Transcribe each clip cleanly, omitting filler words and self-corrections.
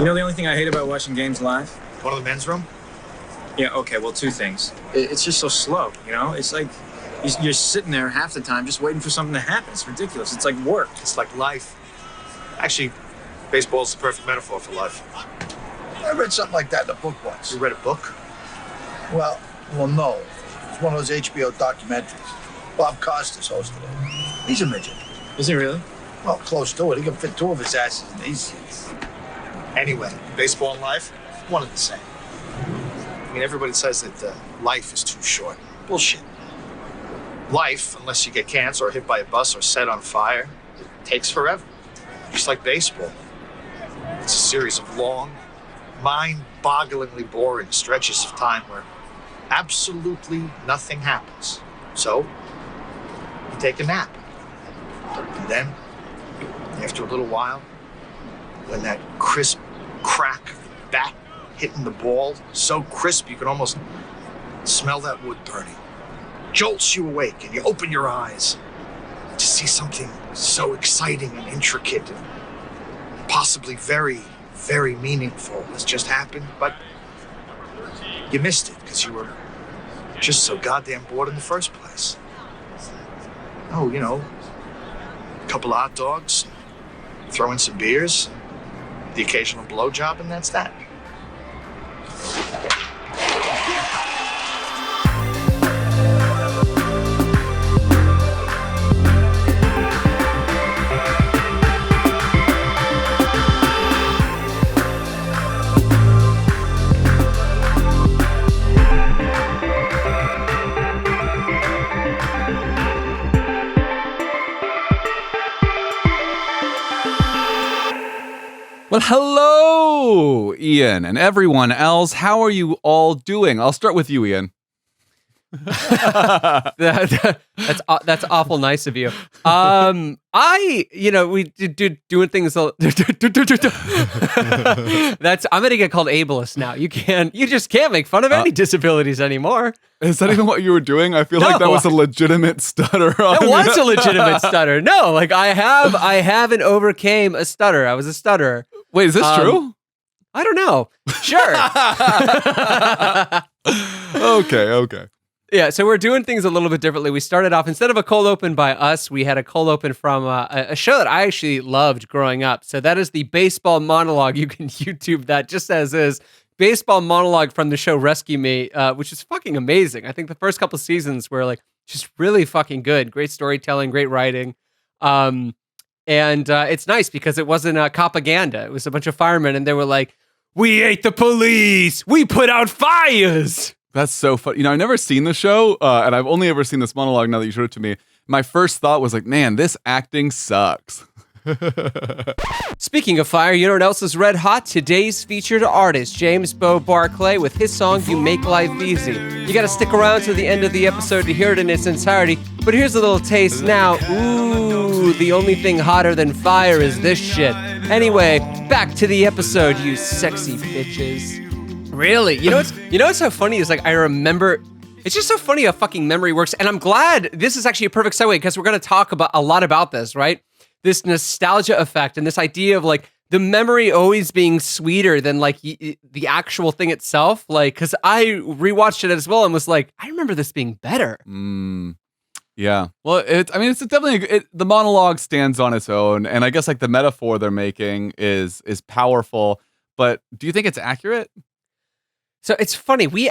You know the only thing I hate about watching games live? Go to the men's room? Yeah, okay, well, two things. It's just so slow, you know? It's like you're sitting there half the time just waiting for something to happen. It's ridiculous. It's like work. It's like life. Actually, baseball's the perfect metaphor for life. I read something like that in a book once. You read a book? Well, no. It's one of those HBO documentaries. Bob Costas hosted it. He's a midget. Is he really? Well, close to it. He can fit two of his asses in these seats. Anyway, baseball and life, one and the same. I mean, everybody says that life is too short. Bullshit. Life, unless you get cancer or hit by a bus or set on fire, it takes forever. Just like baseball. It's a series of long, mind-bogglingly boring stretches of time where absolutely nothing happens. So, you take a nap. And then, after a little while, when that crisp crack of the bat hitting the ball, so crisp you can almost smell that wood burning, jolts you awake and you open your eyes to see something so exciting and intricate and possibly very, very meaningful has just happened, but you missed it because you were just so goddamn bored in the first place. Oh, you know, a couple of hot dogs, throw in some beers, the occasional blowjob, and that's that. Well, hello, Ian, and everyone else. How are you all doing? I'll start with you, Ian. That's awful nice of you. We do doing things. I'm gonna get called ableist now. You just can't make fun of any disabilities anymore. Is that even what you were doing? I feel like that was a legitimate stutter. That was a legitimate stutter. No, like I have and overcame a stutter. I was a stutterer. Wait, is this true? I don't know. Sure. Okay. Yeah, so we're doing things a little bit differently. We started off, instead of a cold open by us, we had a cold open from a show that I actually loved growing up. So that is the baseball monologue. You can YouTube that just as is. Baseball monologue from the show Rescue Me, which is fucking amazing. I think the first couple seasons were like just really fucking good. Great storytelling, great writing. And it's nice because it wasn't propaganda. It was a bunch of firemen and they were like, "We ate the police. We put out fires." That's so funny. You know, I've never seen the show, and I've only ever seen this monologue now that you showed it to me. My first thought was like, man, this acting sucks. Speaking of fire, you know what else is red hot? Today's featured artist, James Beau Barclay, with his song, You Make Life Easy. You gotta stick around to the end of the episode to hear it in its entirety, but here's a little taste now. Ooh, the only thing hotter than fire is this shit. Anyway, back to the episode, you sexy bitches. Really? You know what's so funny is like I remember, it's just so funny how fucking memory works, and I'm glad this is actually a perfect segue because we're gonna talk about a lot about this, right? This nostalgia effect and this idea of like the memory always being sweeter than like the actual thing itself. Like, because I rewatched it as well and was like, I remember this being better. Yeah. Well, it's definitely the monologue stands on its own, and I guess like the metaphor they're making is powerful. But do you think it's accurate? So it's funny. We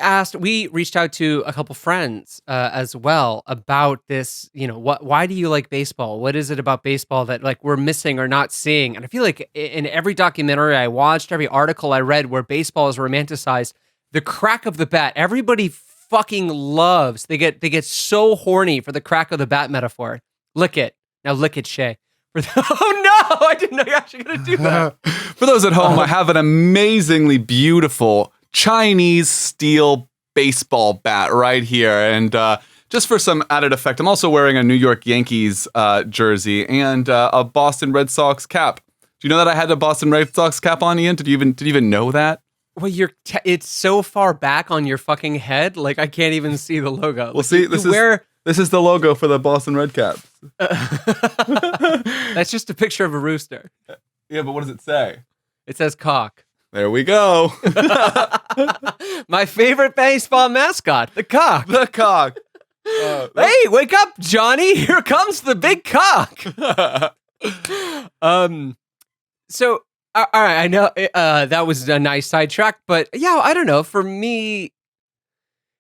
reached out to a couple friends as well about this. You know, why do you like baseball? What is it about baseball that like we're missing or not seeing? And I feel like in every documentary I watched, every article I read where baseball is romanticized, the crack of the bat, everybody fucking loves. They get so horny for the crack of the bat metaphor. Lick it. Now lick it, Shaye. Oh no! I didn't know you're actually gonna do that. For those at home, I have an amazingly beautiful Chinese steel baseball bat right here, and just for some added effect, I'm also wearing a New York Yankees jersey and a Boston Red Sox cap. Do you know that I had a Boston Red Sox cap on, Ian? Did you even know that? Well, it's so far back on your fucking head, like I can't even see the logo. Well, like, see, this is the logo for the Boston Red Caps. That's just a picture of a rooster. Yeah, but what does it say? It says cock. There we go. My favorite baseball mascot, the cock. The cock. Hey, wake up, Johnny. Here comes the big cock. So, all right, I know that was a nice sidetrack, but yeah, I don't know. For me,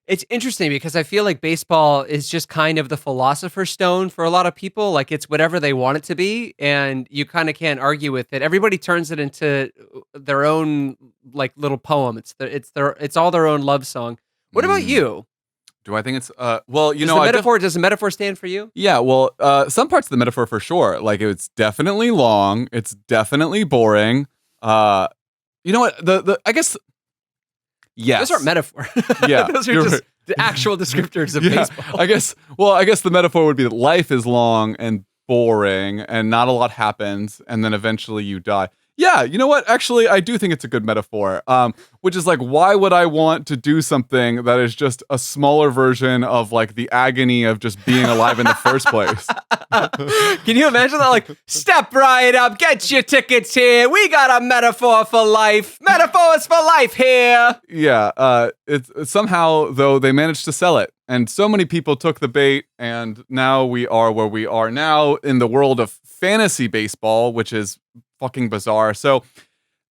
it's interesting because I feel like baseball is just kind of the philosopher's stone for a lot of people. Like it's whatever they want it to be, and you kind of can't argue with it. Everybody turns it into their own like little poem. It's all their own love song. What about you? Do I think it's well, you Does know, the metaphor does the metaphor stand for you? yeah, well, some parts of the metaphor for sure. Like it's definitely long, it's definitely boring. You know what? The I guess yes. Those aren't metaphor. Yeah, Those are you're just right. the actual descriptors of Yeah, baseball. I guess the metaphor would be that life is long and boring and not a lot happens and then eventually you die. Yeah, you know what? Actually, I do think it's a good metaphor. Which is like, why would I want to do something that is just a smaller version of like the agony of just being alive in the first place? Can you imagine that? Like, step right up, get your tickets here. We got a metaphor for life. Metaphors for life here. Yeah, it's somehow though they managed to sell it, and so many people took the bait, and now we are where we are now in the world of fantasy baseball, which is fucking bizarre. So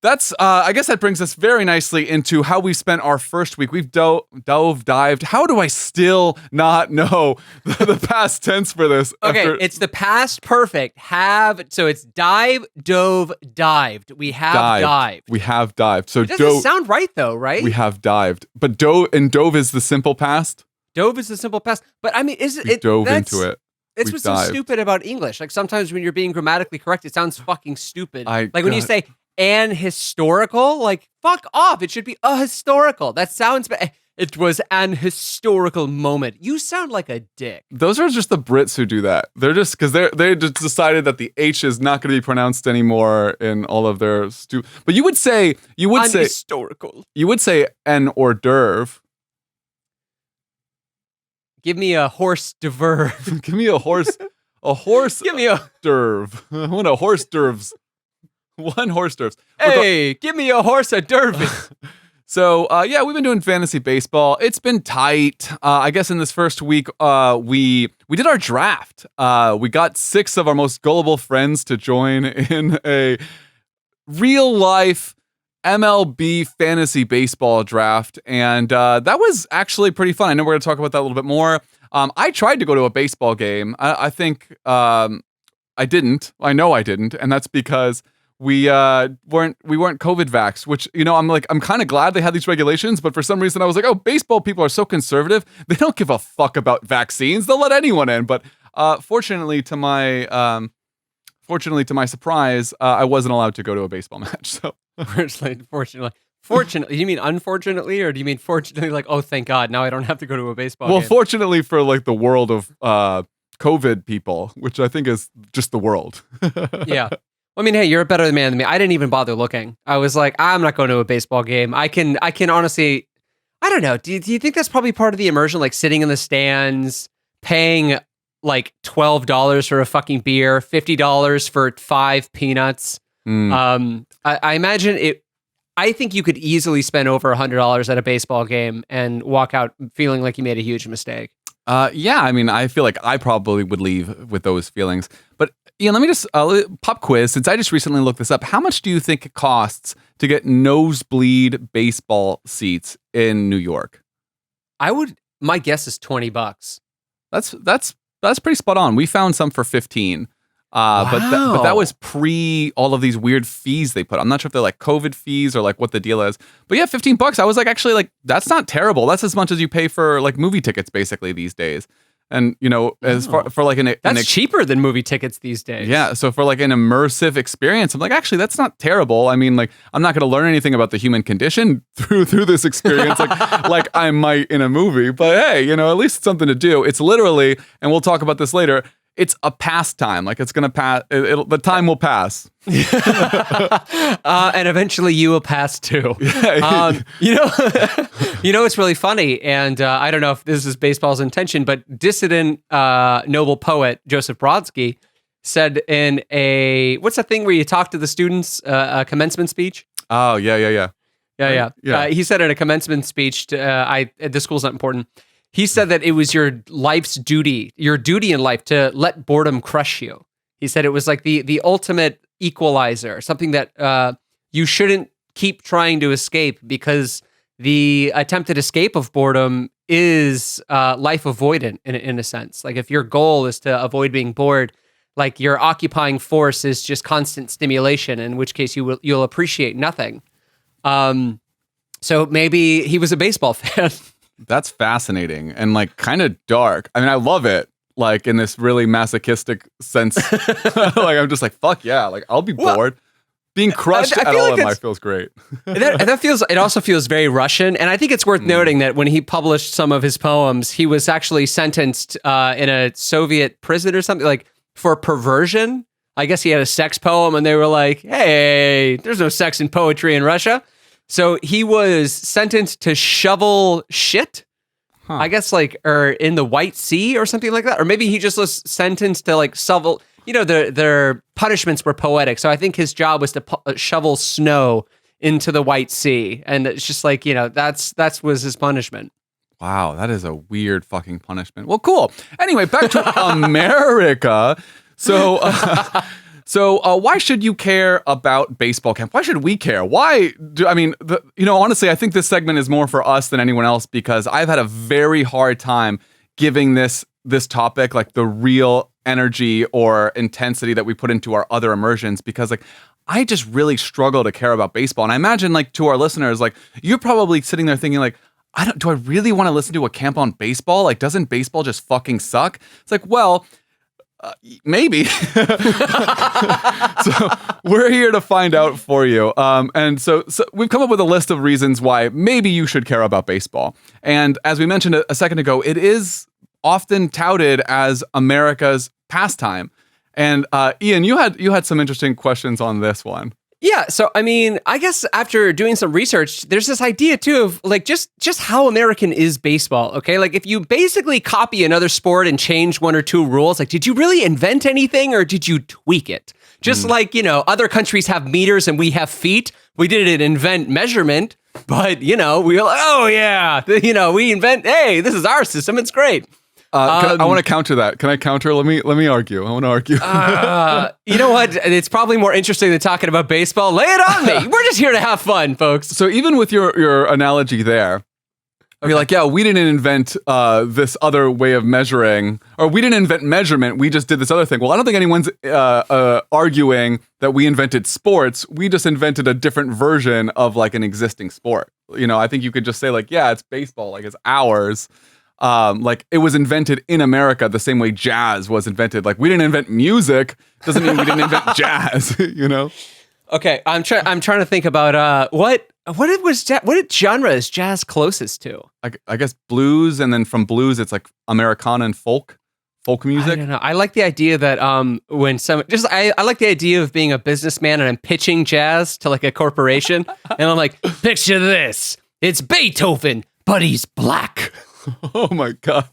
that's I guess that brings us very nicely into how we spent our first week. We've dived. How do I still not know the past tense for this? Okay, it's the past perfect. So it's dive, dove, dived. We have dived. We have dived. So It doesn't sound right though, right? We have dived. But dove is the simple past. Dove is the simple past. But I mean, We dove into it. It's We what's so dived. stupid about English. Like sometimes when you're being grammatically correct, it sounds fucking stupid. Like when you God. say an historical, like fuck off. It should be a historical. That sounds bad. It was an historical moment. You sound like a dick. Those are just the Brits who do that. They're just because they just decided that the H is not going to be pronounced anymore in all of their But you would say Unhistorical. you would say an hors d'oeuvre. Give me a horse d'oeuvre. Give me a horse. A horse. Give me a d'oeuvre. I want a horse d'oeuvres. One horse d'oeuvres. hey. Give me a horse a d'oeuvre. So, yeah, we've been doing fantasy baseball. It's been tight. I guess in this first week, we did our draft. We got 6 of our most gullible friends to join in a real life MLB fantasy baseball draft, and that was actually pretty fun. I know we're going to talk about that a little bit more. I tried to go to a baseball game. I think I didn't. I know I didn't, and that's because we weren't COVID vaxxed, which, you know, I'm kind of glad they had these regulations, but for some reason I was like, oh, baseball people are so conservative. They don't give a fuck about vaccines. They'll let anyone in. But fortunately to my surprise, I wasn't allowed to go to a baseball match. So Fortunately, you mean unfortunately, or do you mean fortunately, like, oh, thank God, now I don't have to go to a baseball game? Fortunately for like the world of COVID people, which I think is just the world. Yeah. I mean, hey, you're a better man than me. I didn't even bother looking. I was like, I'm not going to a baseball game. I can honestly, I don't know. Do you think that's probably part of the immersion, like sitting in the stands, paying like $12 for a fucking beer, $50 for 5 peanuts? I imagine it. I think you could easily spend over $100 at a baseball game and walk out feeling like you made a huge mistake. Yeah, I mean, I feel like I probably would leave with those feelings. But Ian, let me just pop quiz. Since I just recently looked this up, how much do you think it costs to get nosebleed baseball seats in New York? My guess is $20. That's pretty spot on. We found some for 15. But that was pre all of these weird fees they put. I'm not sure if they're like COVID fees or like what the deal is. But yeah, $15. I was like, actually, like that's not terrible. That's as much as you pay for like movie tickets basically these days. And you know, as far for like that's cheaper than movie tickets these days. Yeah, so for like an immersive experience, I'm like, actually, that's not terrible. I mean, like, I'm not going to learn anything about the human condition through this experience, like I might in a movie. But hey, you know, at least it's something to do. It's literally, and we'll talk about this later, it's a pastime. Like it's gonna pass. The time will pass, and eventually you will pass too. You know, it's really funny, and I don't know if this is baseball's intention, but dissident noble poet Joseph Brodsky said in what's that thing where you talk to the students, a commencement speech? Oh yeah. Yeah. He said in a commencement speech, the school's not important. He said that it was your life's duty, your duty in life to let boredom crush you. He said it was like the ultimate equalizer, something that you shouldn't keep trying to escape, because the attempted escape of boredom is life avoidant in a sense. Like if your goal is to avoid being bored, like your occupying force is just constant stimulation, in which case you'll appreciate nothing. So maybe he was a baseball fan. That's fascinating and like kind of dark. I mean, I love it, like in this really masochistic sense. Like I'm just like, fuck yeah, like I'll be bored. Being crushed at all in life feels great. It also feels very Russian, and I think it's worth noting that when he published some of his poems, he was actually sentenced in a Soviet prison or something, like for perversion. I guess he had a sex poem, and they were like, "Hey, there's no sex in poetry in Russia." So he was sentenced to shovel shit, I guess, like, or in the White Sea or something like that. Or maybe he just was sentenced to like shovel, their punishments were poetic. So I think his job was to shovel snow into the White Sea. And it's just like, that was his punishment. Wow, that is a weird fucking punishment. Well, cool. Anyway, back to America. So why should you care about baseball camp? Why should we care? Honestly, I think this segment is more for us than anyone else, because I've had a very hard time giving this topic like the real energy or intensity that we put into our other immersions, because like I just really struggle to care about baseball. And I imagine like to our listeners, like you're probably sitting there thinking like, do I really want to listen to a camp on baseball? Like, doesn't baseball just fucking suck? It's like, well, maybe. So we're here to find out for you. And so we've come up with a list of reasons why maybe you should care about baseball. And as we mentioned a second ago, it is often touted as America's pastime. And Ian, you had some interesting questions on this one. Yeah, so I mean, I guess after doing some research, there's this idea too of like just how American is baseball, okay? Like if you basically copy another sport and change one or two rules, like did you really invent anything or did you tweak it? Just like, other countries have meters and we have feet. We didn't invent measurement, but we were like, oh yeah, we invent, hey, this is our system, it's great. I want to counter that. Can I counter? Let me argue. I want to argue. You know what? It's probably more interesting than talking about baseball. Lay it on me. We're just here to have fun, folks. So even with your analogy there, I'd be like, yeah, we didn't invent this other way of measuring, or we didn't invent measurement. We just did this other thing. Well, I don't think anyone's arguing that we invented sports. We just invented a different version of like an existing sport. I think you could just say like, yeah, it's baseball, like it's ours. Like it was invented in America the same way jazz was invented. Like we didn't invent music doesn't mean we didn't invent jazz, Okay, I'm trying to think about what genre is jazz closest to? I guess blues, and then from blues it's like Americana and folk music. I don't know. I like the idea that I like the idea of being a businessman and I'm pitching jazz to like a corporation and I'm like, picture this. It's Beethoven, but he's black. Oh my God.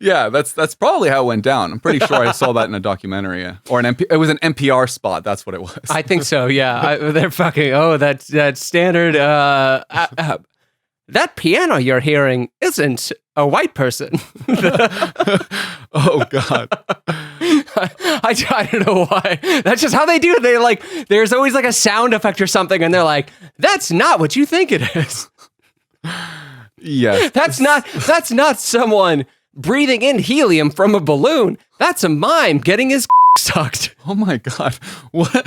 Yeah, that's probably how it went down. I'm pretty sure I saw that in a documentary, or it was an NPR spot. That's what it was. I think so. Yeah, they're fucking. Oh, that standard. That piano you're hearing isn't a white person. Oh God. I don't know why. That's just how they do it. They like. There's always like a sound effect or something, and they're like, "That's not what you think it is." Yes. That's not someone breathing in helium from a balloon. That's a mime getting his sucked. Oh my God. What?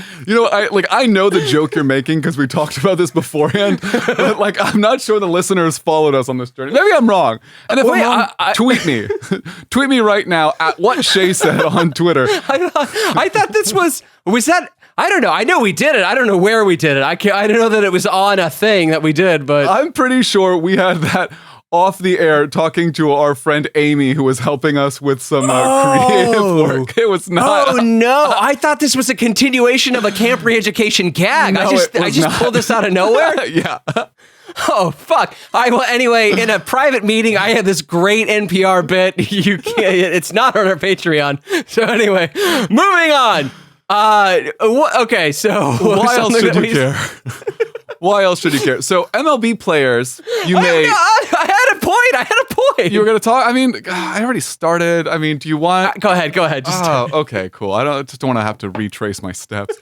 I know the joke you're making because we talked about this beforehand, but like I'm not sure the listeners followed us on this journey. Maybe I'm wrong. And if I'm wrong, tweet me. Tweet me right now at what Shaye said on Twitter. I thought this was that. I don't know. I know we did it. I don't know where we did it. I don't know that it was on a thing that we did, but I'm pretty sure we had that off the air talking to our friend Amy, who was helping us with some creative work. It was not. Oh no! I thought this was a continuation of a camp re-education gag. No, I just pulled this out of nowhere. Yeah. Oh fuck! Anyway, in a private meeting, I had this great NPR bit. You can't. It's not on our Patreon. So anyway, moving on. Okay, so why else should you care? Why else should you care? So MLB players, I had a point. You were going to talk? I mean, I already started. I mean, do you want? Go ahead. Oh, okay, cool. I don't want to have to retrace my steps.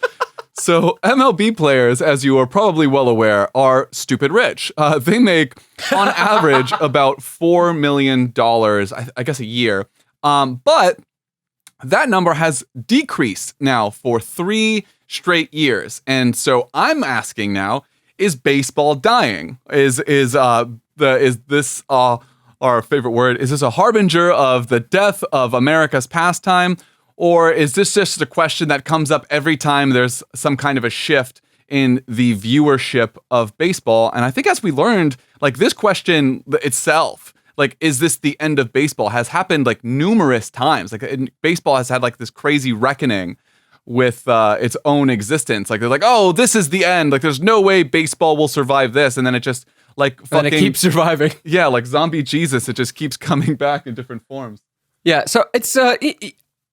So MLB players, as you are probably well aware, are stupid rich. They make, on average, about $4 million, I guess, a year. But that number has decreased now for 3 straight years. And so I'm asking now, is baseball dying? Is this our favorite word? Is this a harbinger of the death of America's pastime? Or is this just a question that comes up every time there's some kind of a shift in the viewership of baseball? And I think as we learned, like this question itself, like, is this the end of baseball, has happened like numerous times. Like baseball has had like this crazy reckoning with its own existence. Like they're like, oh, this is the end. Like there's no way baseball will survive this. And then it just like fucking... And it keeps surviving. Yeah, like zombie Jesus, it just keeps coming back in different forms. Yeah, so it's...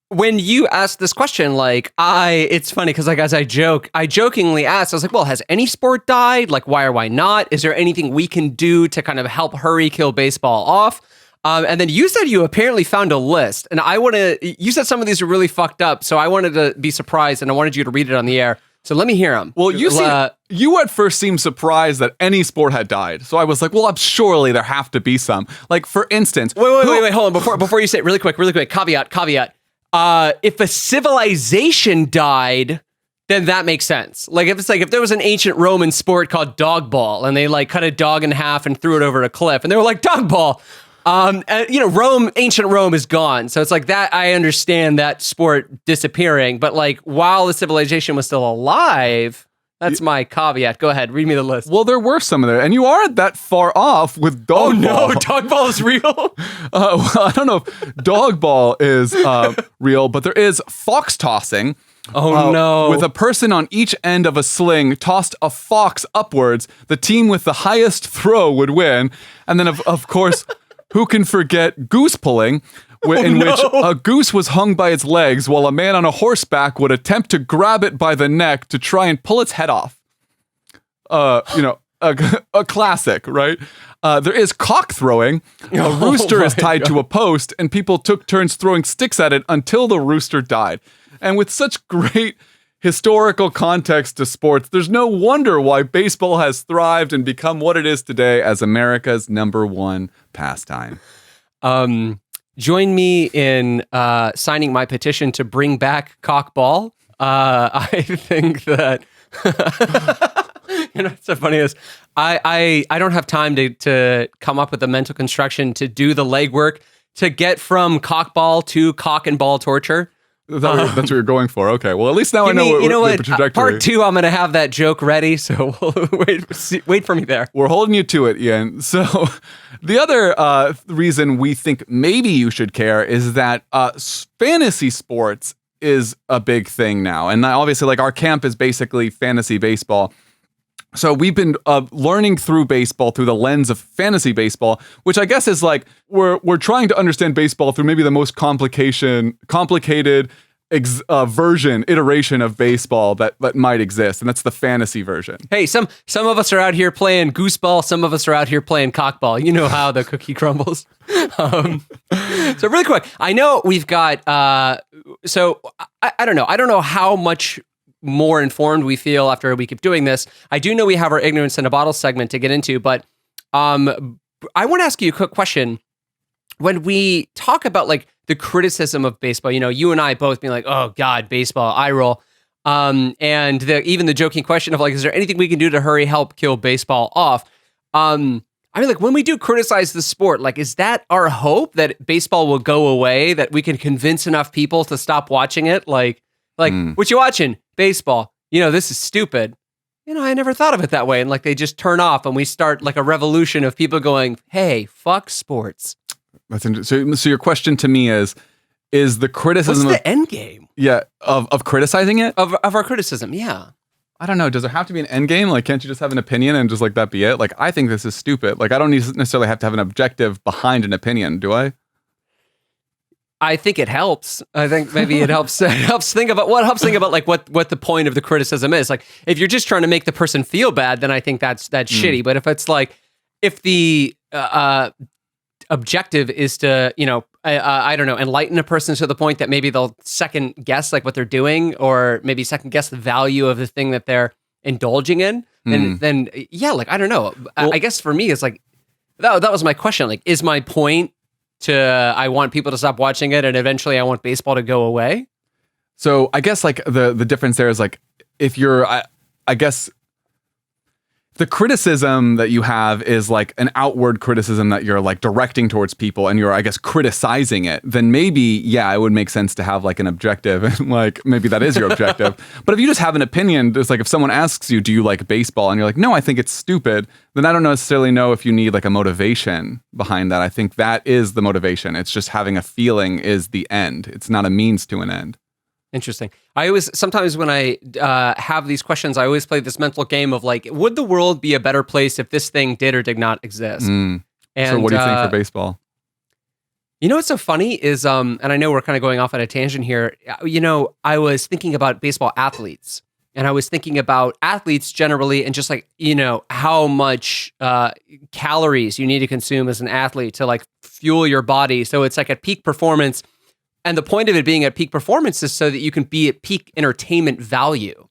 when you ask this question, like it's funny because like as I jokingly asked, I was like, well, has any sport died? Like why or why not? Is there anything we can do to kind of help kill baseball off? And then you said you apparently found a list, and you said some of these are really fucked up, so I wanted to be surprised and I wanted you to read it on the air. So let me hear them. Well, you at first seemed surprised that any sport had died. So I was like, well, surely there have to be some. Like for instance, wait, hold on. Before you say it, really quick, caveat. If a civilization died, then that makes sense. Like if there was an ancient Roman sport called dogball and they like cut a dog in half and threw it over a cliff and they were like dogball, and ancient Rome is gone. So it's like that. I understand that sport disappearing, but like while the civilization was still alive, that's my caveat. Go ahead, read me the list. Well, there were some of there, and you aren't that far off with dogball. Oh no, dogball is real? Well, I don't know if dogball is real, but there is fox tossing. Oh no. With a person on each end of a sling tossed a fox upwards, the team with the highest throw would win. And then of course, who can forget goose pulling, which a goose was hung by its legs while a man on a horseback would attempt to grab it by the neck to try and pull its head off. A classic, right? There is cock throwing. A rooster is tied to a post, and people took turns throwing sticks at it until the rooster died. And with such great historical context to sports, there's no wonder why baseball has thrived and become what it is today as America's #1 pastime. Join me in signing my petition to bring back cockball. I think that it's so funny is I don't have time to come up with a mental construction to do the legwork to get from cockball to cock and ball torture. That's what you're going for. Okay. Well, at least now I know what the trajectory. Part 2, I'm going to have that joke ready. So wait for me there. We're holding you to it, Ian. So the other reason we think maybe you should care is that fantasy sports is a big thing now. And obviously, like our camp is basically fantasy baseball. So we've been learning through baseball through the lens of fantasy baseball, which I guess is like we're trying to understand baseball through maybe the most complicated iteration of baseball that might exist, and that's the fantasy version. Hey, some of us are out here playing gooseball, some of us are out here playing cockball. You know how the cookie crumbles. So really quick, I know we've got. So I don't know. I don't know how much more informed we feel after we keep doing this. I do know we have our ignorance in a bottle segment to get into, but I want to ask you a quick question. When we talk about like the criticism of baseball, you and I both being like, oh God, baseball, eye roll. And even the joking question of like, is there anything we can do to help kill baseball off? I mean, like when we do criticize the sport, like, is that our hope that baseball will go away, that we can convince enough people to stop watching it? Like, what you watching? Baseball. This is stupid. I never thought of it that way. And like, they just turn off and we start like a revolution of people going, hey, fuck sports. That's interesting. So your question to me is the criticism What's the end game? Yeah, of criticizing it? Of our criticism, yeah. I don't know. Does there have to be an end game? Like, can't you just have an opinion and just like that be it? Like, I think this is stupid. Like, I don't necessarily have to have an objective behind an opinion, do I? I think it helps. I think maybe it helps. It helps think about like what the point of the criticism is. Like, if you're just trying to make the person feel bad, then I think that's shitty. But if it's like, if the objective is to, I don't know, enlighten a person to the point that maybe they'll second guess like what they're doing, or maybe second guess the value of the thing that they're indulging in, then yeah, like, I don't know. Well, I guess for me, it's like, that was my question. Like, is my point to, I want people to stop watching it and eventually I want baseball to go away? So I guess like the difference there is like, if you're, I guess the criticism that you have is like an outward criticism that you're like directing towards people and you're, I guess, criticizing it, then maybe, yeah, it would make sense to have like an objective and like maybe that is your objective. But if you just have an opinion, it's like if someone asks you, do you like baseball? And you're like, no, I think it's stupid. Then I don't necessarily know if you need like a motivation behind that. I think that is the motivation. It's just having a feeling is the end. It's not a means to an end. Interesting. I always, sometimes when I have these questions, I always play this mental game of like, would the world be a better place if this thing did or did not exist? And so what do you think for baseball? You know what's so funny is, and I know we're kind of going off on a tangent here, I was thinking about baseball athletes, and I was thinking about athletes generally, and just like, how much calories you need to consume as an athlete to like fuel your body. So it's like at peak performance. And the point of it being at peak performance is so that you can be at peak entertainment value.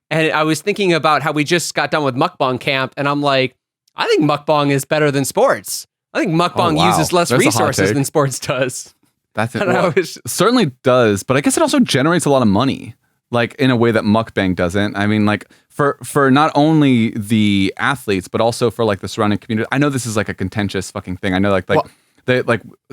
And I was thinking about how we just got done with mukbang camp, and I'm like, I think mukbang is better than sports. I think mukbang uses less resources than sports does. That's it. Well, certainly does, but I guess it also generates a lot of money, like in a way that mukbang doesn't. I mean, like for not only the athletes, but also for like the surrounding community. I know this is like a contentious fucking thing. I know like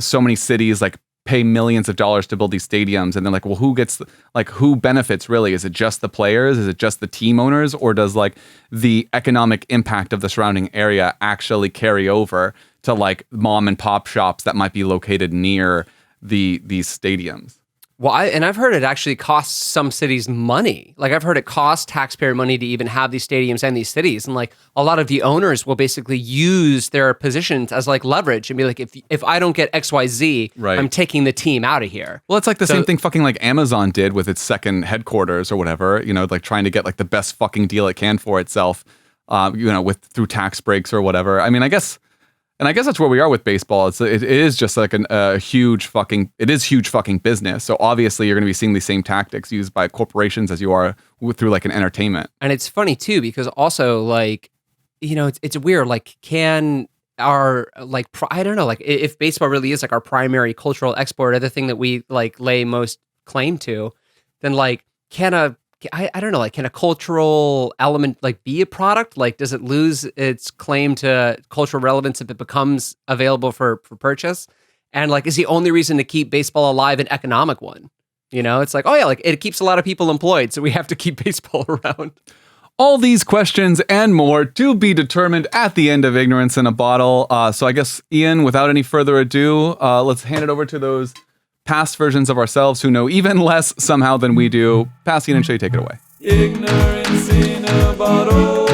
so many cities like pay millions of dollars to build these stadiums, and then like, well, who benefits really? Is it just the players? Is it just the team owners? Or does like the economic impact of the surrounding area actually carry over to like mom and pop shops that might be located near these stadiums? Well, I've heard it actually costs some cities money. Like, I've heard it costs taxpayer money to even have these stadiums and these cities. And like, a lot of the owners will basically use their positions as like leverage and be like, if I don't get XYZ, right, I'm taking the team out of here. Well, it's like the same thing fucking like Amazon did with its second headquarters or whatever, like trying to get like the best fucking deal it can for itself, through tax breaks or whatever. I mean, I guess that's where we are with baseball. It is just like huge fucking business. So obviously you're going to be seeing the same tactics used by corporations as you are through like an entertainment. And it's funny too, because also like, it's weird. Like, can our like, I don't know, like if baseball really is like our primary cultural export, or the thing that we like lay most claim to, then like, I don't know, like, can a cultural element like be a product? Like, does it lose its claim to cultural relevance if it becomes available for purchase? And like, is the only reason to keep baseball alive an economic one? It's like, oh yeah, like it keeps a lot of people employed, so we have to keep baseball around. All these questions and more to be determined at the end of Ignorance in a Bottle. So I guess, Ian, without any further ado, let's hand it over to those past versions of ourselves who know even less somehow than we do. Ian and Shaye, take it away. Ignorance in a bottle.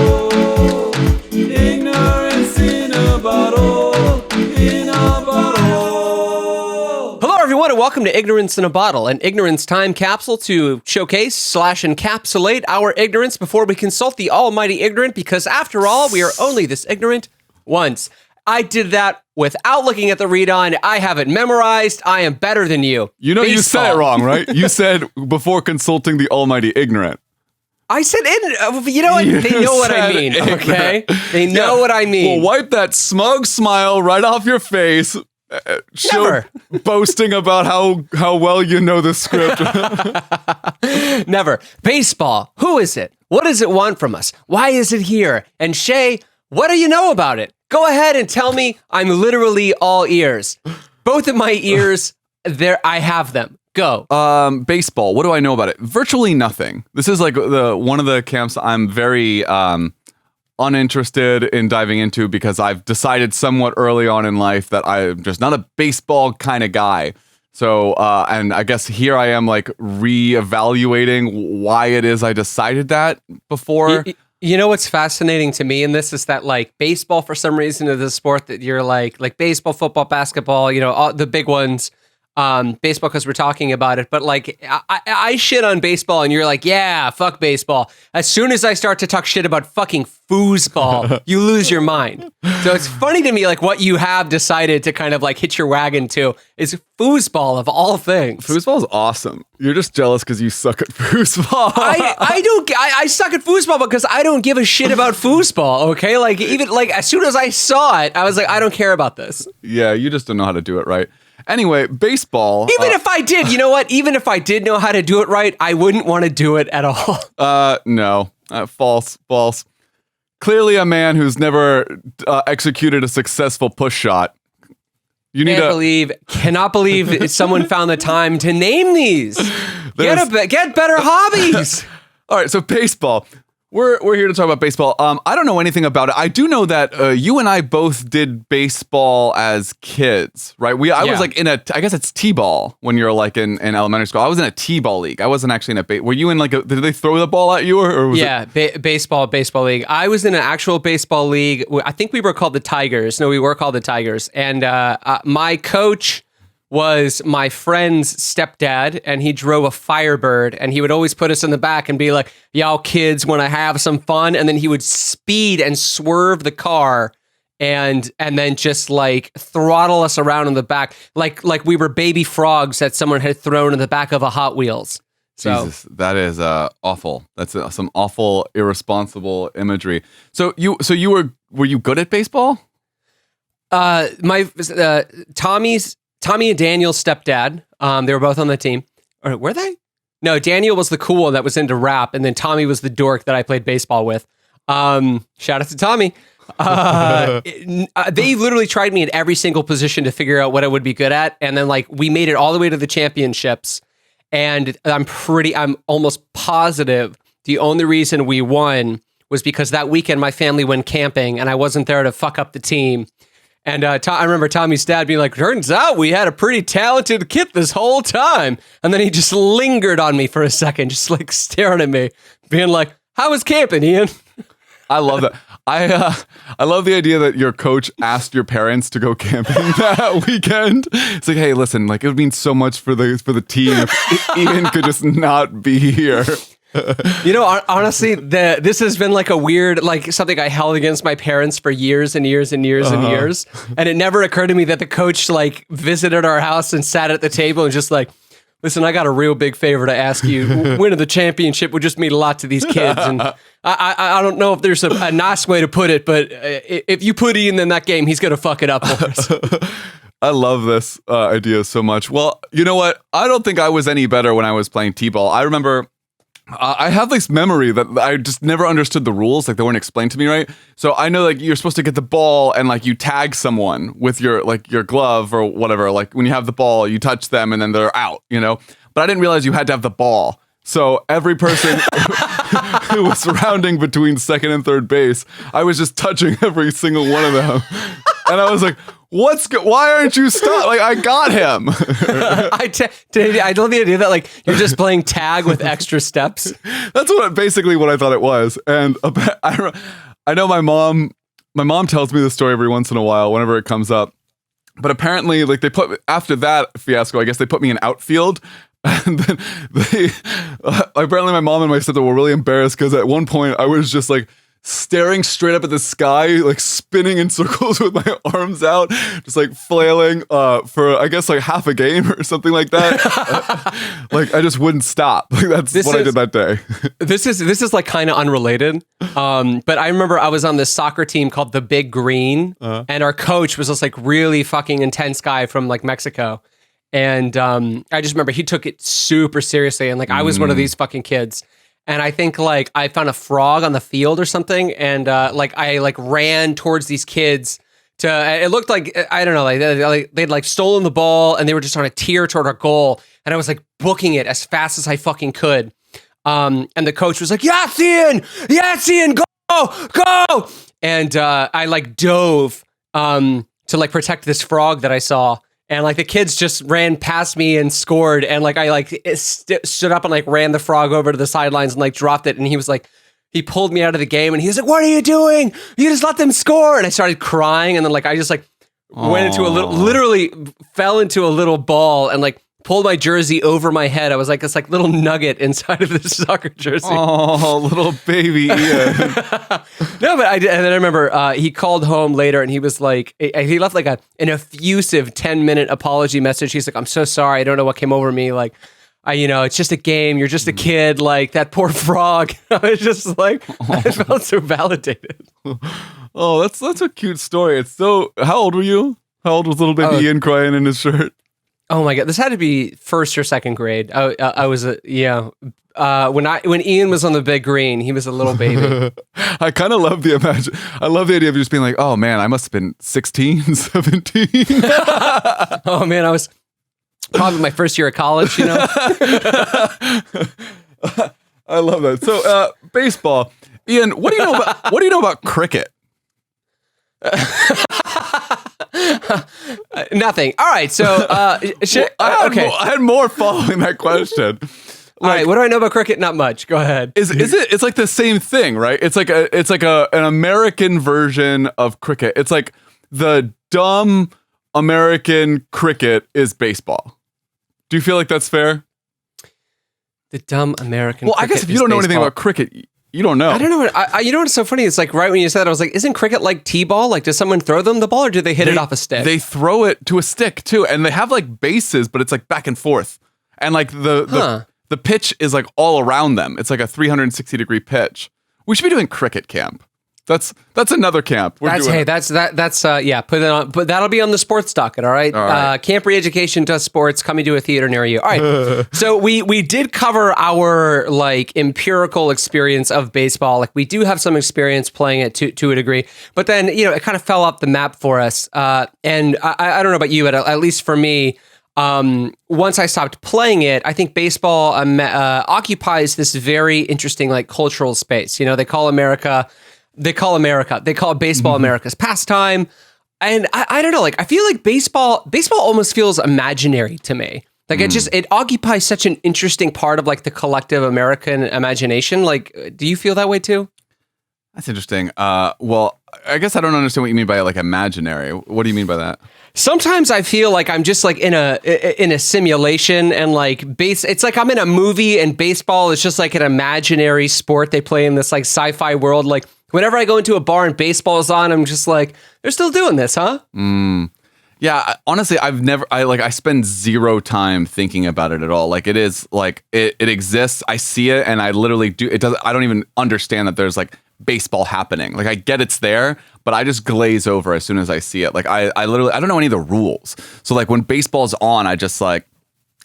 Ignorance in a bottle. In a bottle. Hello, everyone, and welcome to Ignorance in a Bottle, an ignorance time capsule to showcase/encapsulate our ignorance before we consult the almighty ignorant, because after all, we are only this ignorant once. I did that without looking at the read-on. I have it memorized. I am better than you. You said it wrong, right? You said before consulting the almighty ignorant. I said you know what? They know what I mean, okay? They know what I mean. Well, wipe that smug smile right off your face. Never. Boasting about how well you know the script. Never. Baseball. Who is it? What does it want from us? Why is it here? And Shaye, what do you know about it? Go ahead and tell me. I'm literally all ears. Both of my ears, I have them. Go. Baseball. What do I know about it? Virtually nothing. This is like one of the camps I'm very uninterested in diving into, because I've decided somewhat early on in life that I'm just not a baseball kind of guy. So, and I guess here I am like reevaluating why it is I decided that before. You know what's fascinating to me in this is that like baseball, for some reason, is a sport that you're like baseball, football, basketball, all the big ones. baseball because we're talking about it, but like I shit on baseball and you're like, yeah, fuck baseball. As soon as I start to talk shit about fucking foosball, you lose your mind. So it's funny to me, like what you have decided to kind of like hitch your wagon to is foosball of all things. Foosball is awesome. You're just jealous because you suck at foosball. I suck at foosball because I don't give a shit about foosball. Okay, like even like as soon as I saw it, I was like, I don't care about this. Yeah, you just don't know how to do it right. Anyway, baseball. Even if I did, you know what? Even if I did know how to do it right, I wouldn't want to do it at all. No. False. Clearly a man who's never executed a successful push shot. Cannot believe someone found the time to name these. Get better hobbies. All right, so baseball. We're here to talk about baseball. I don't know anything about it. I do know that you and I both did baseball as kids, right? I was like I guess it's t-ball when you're like in elementary school. I was in a t-ball league. I wasn't actually in a were you in like did they throw the ball at you or was it? Baseball league. I was in an actual baseball league. I think we were called the Tigers. No, we were called the Tigers. And my coach was my friend's stepdad, and he drove a Firebird, and he would always put us in the back and be like, y'all kids want to have some fun, and then he would speed and swerve the car and then just like throttle us around in the back like we were baby frogs that someone had thrown in the back of a Hot Wheels. So, Jesus, that is awful. That's some awful, irresponsible imagery. So were you good at baseball? Tommy and Daniel's stepdad, they were both on the team. Or were they? No, Daniel was the cool one that was into rap, and then Tommy was the dork that I played baseball with. Shout out to Tommy. They literally tried me at every single position to figure out what I would be good at, and then like we made it all the way to the championships. And I'm almost positive the only reason we won was because that weekend my family went camping, and I wasn't there to fuck up the team. And I remember Tommy's dad being like, turns out we had a pretty talented kid this whole time. And then he just lingered on me for a second, just like staring at me, being like, how was camping, Ian? I love that. I love the idea that your coach asked your parents to go camping that weekend. It's like, hey, listen, like it would mean so much for the team if Ian could just not be here. You know, honestly, this has been like a weird, like something I held against my parents for years and years and years and years. And it never occurred to me that the coach like visited our house and sat at the table and just like, listen, I got a real big favor to ask you. Winning the championship would just mean a lot to these kids. And I don't know if there's a nice way to put it, but if you put Ian in that game, he's going to fuck it up for us. I love this idea so much. Well, you know what? I don't think I was any better when I was playing t-ball. I remember I have this memory that I just never understood the rules, like they weren't explained to me right. So I know like you're supposed to get the ball and like you tag someone with your glove or whatever. Like when you have the ball, you touch them and then they're out, you know. But I didn't realize you had to have the ball. So every person who was surrounding between second and third base, I was just touching every single one of them. And I was like, why aren't you stopped? Like, I got him. I love the idea that like you're just playing tag with extra steps. That's basically what I thought it was. And I know my mom tells me the story every once in a while whenever it comes up. But apparently, like after that fiasco, I guess they put me in outfield. And then apparently my mom and my sister were really embarrassed because at one point I was just like staring straight up at the sky, like spinning in circles with my arms out, just like flailing for I guess like half a game or something like that. Like I just wouldn't stop. Like that's what I did that day. This is like kind of unrelated. But I remember I was on this soccer team called the Big Green, and our coach was this like really fucking intense guy from like Mexico. And I just remember he took it super seriously, and like I was one of these fucking kids. And I think like I found a frog on the field or something, and like I like ran towards these kids to. It looked like I don't know, like they'd like stolen the ball, and they were just on a tear toward our goal, and I was like booking it as fast as I fucking could. And the coach was like, "Yes, Ian, go!" And I like dove to like protect this frog that I saw. And like the kids just ran past me and scored, and like I like stood up and like ran the frog over to the sidelines and like dropped it, and he was like, he pulled me out of the game, and he was like, "What are you doing? You just let them score!" And I started crying, and then like I just like went into literally fell into a little ball and like pulled my jersey over my head. I was like this like little nugget inside of this soccer jersey. Oh, little baby Ian. No, but and then I remember he called home later and he was like, he left like an effusive 10-minute apology message. He's like, I'm so sorry. I don't know what came over me. Like, it's just a game. You're just a kid. Like that poor frog. I was just like, I felt so validated. Oh, that's a cute story. It's so. How old were you? How old was little baby Ian crying in his shirt? Oh my God, this had to be first or second grade. I was when Ian was on the big green, he was a little baby. I kind of love I love the idea of just being like, oh man, I must have been 16, 17. Oh man, I was probably my first year of college, I love that. So baseball. Ian, what do you know about cricket? Nothing. All right. So, I had more following that question. All right. What do I know about cricket? Not much. Go ahead. Is it? It's like the same thing, right? It's like an American version of cricket. It's like the dumb American cricket is baseball. Do you feel like that's fair? The dumb American. Well, I guess if you don't know anything about cricket, you don't know. I don't know. You know what's so funny? It's like right when you said that, I was like, isn't cricket like T-ball? Like, does someone throw them the ball or do they hit it off a stick? They throw it to a stick too. And they have like bases, but it's like back and forth. And like the pitch is like all around them. It's like a 360-degree pitch. We should be doing cricket camp. That's another camp. Put it on. But that'll be on the sports docket. All right. Camp Reeducation does sports. Coming to a theater near you. All right. So we did cover our like empirical experience of baseball. Like we do have some experience playing it to a degree, but then it kind of fell off the map for us. And I don't know about you, but at least for me, once I stopped playing it, I think baseball occupies this very interesting like cultural space. They call baseball America's pastime. And I don't know, like, I feel like baseball almost feels imaginary to me. Like it occupies such an interesting part of like the collective American imagination. Like, do you feel that way too? That's interesting. Well, I guess I don't understand what you mean by like imaginary. What do you mean by that? Sometimes I feel like I'm just like in a simulation and like it's like I'm in a movie and baseball is just like an imaginary sport they play in this like sci-fi world. Like whenever I go into a bar and baseball is on, I'm just like, they're still doing this, huh? Yeah, honestly, I spend zero time thinking about it at all. Like it is like it exists. I see it and I literally I don't even understand that there's like baseball happening. Like I get it's there, but I just glaze over as soon as I see it. Like I literally don't know any of the rules. So like when baseball's on, I just like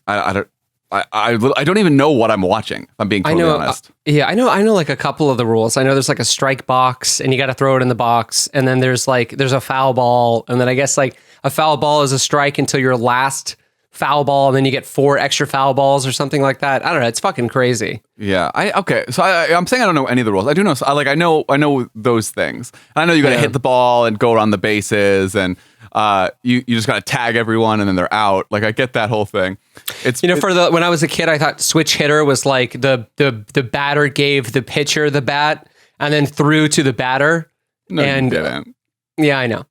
I don't even know what I'm watching. If I'm being totally honest. I know like a couple of the rules. I know there's like a strike box and you got to throw it in the box, and then there's a foul ball, and then I guess like a foul ball is a strike until your last foul ball, and then you get 4 extra foul balls or something like that. I don't know. It's fucking crazy. Yeah. So I'm saying I don't know any of the rules. I do know. I know those things. And I know you got to hit the ball and go around the bases, and you just got to tag everyone, and then they're out. Like I get that whole thing. When I was a kid, I thought switch hitter was like the batter gave the pitcher the bat and then threw to the batter. No, you didn't. Yeah, I know.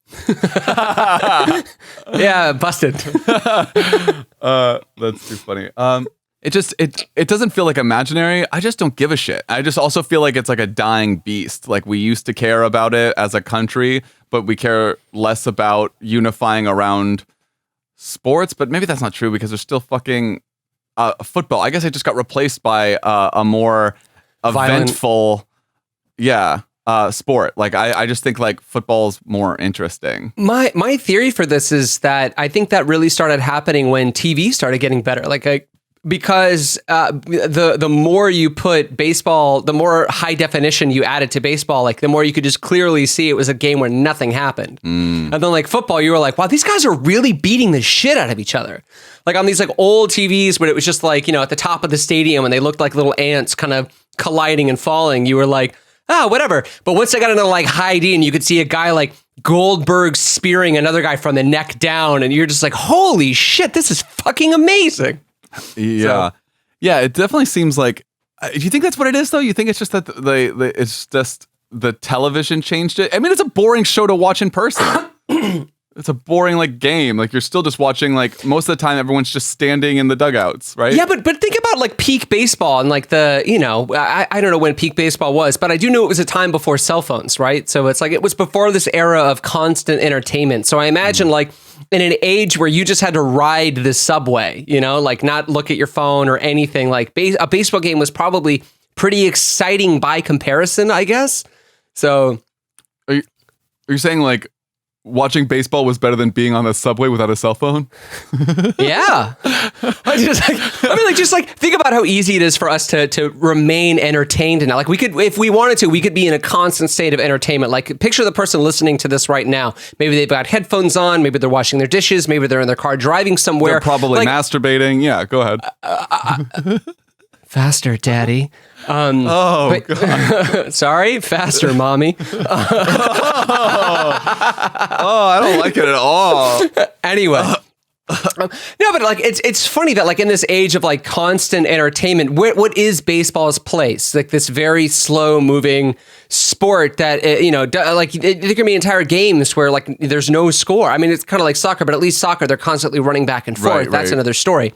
Yeah, busted. That's too funny. It doesn't feel like imaginary. I just don't give a shit. I just also feel like it's like a dying beast. Like we used to care about it as a country, but we care less about unifying around sports. But maybe that's not true because there's still fucking football. I guess it just got replaced by a more eventful, sport. Like I just think like football's more interesting. My theory for this is that I think that really started happening when TV started getting better. Because the more you put baseball, the more high definition you added to baseball, like the more you could just clearly see it was a game where nothing happened. And then like football, you were like, wow, these guys are really beating the shit out of each other. Like on these like old TVs, when it was just like, at the top of the stadium and they looked like little ants kind of colliding and falling, you were like, whatever. But once they got into like high D and you could see a guy like Goldberg spearing another guy from the neck down, and you're just like, holy shit, this is fucking amazing. Yeah. Yeah, it definitely seems like. Do you think that's what it is, though? You think it's just that it's just the television changed it? I mean, it's a boring show to watch in person. It's a boring like game. Like you're still just watching. Like most of the time, everyone's just standing in the dugouts, right? Yeah, but think about like peak baseball and like I don't know when peak baseball was, but I do know it was a time before cell phones, right? So it's like it was before this era of constant entertainment. So I imagine like in an age where you just had to ride the subway, like not look at your phone or anything. Like a baseball game was probably pretty exciting by comparison, I guess. So are you saying like watching baseball was better than being on the subway without a cell phone? Yeah. Just think about how easy it is for us to remain entertained now. Like we could, if we wanted to, we could be in a constant state of entertainment. Like picture the person listening to this right now. Maybe they've got headphones on, maybe they're washing their dishes, maybe they're in their car driving somewhere. They're probably masturbating. Yeah, go ahead. Faster, daddy. God. Sorry, faster, mommy. I don't like it at all. Anyway. No, but like it's funny that like in this age of like constant entertainment, what is baseball's place? Like this very slow moving sport that like there can be entire games where like there's no score. I mean, it's kind of like soccer, but at least soccer they're constantly running back and forth. Right, That's right. another story.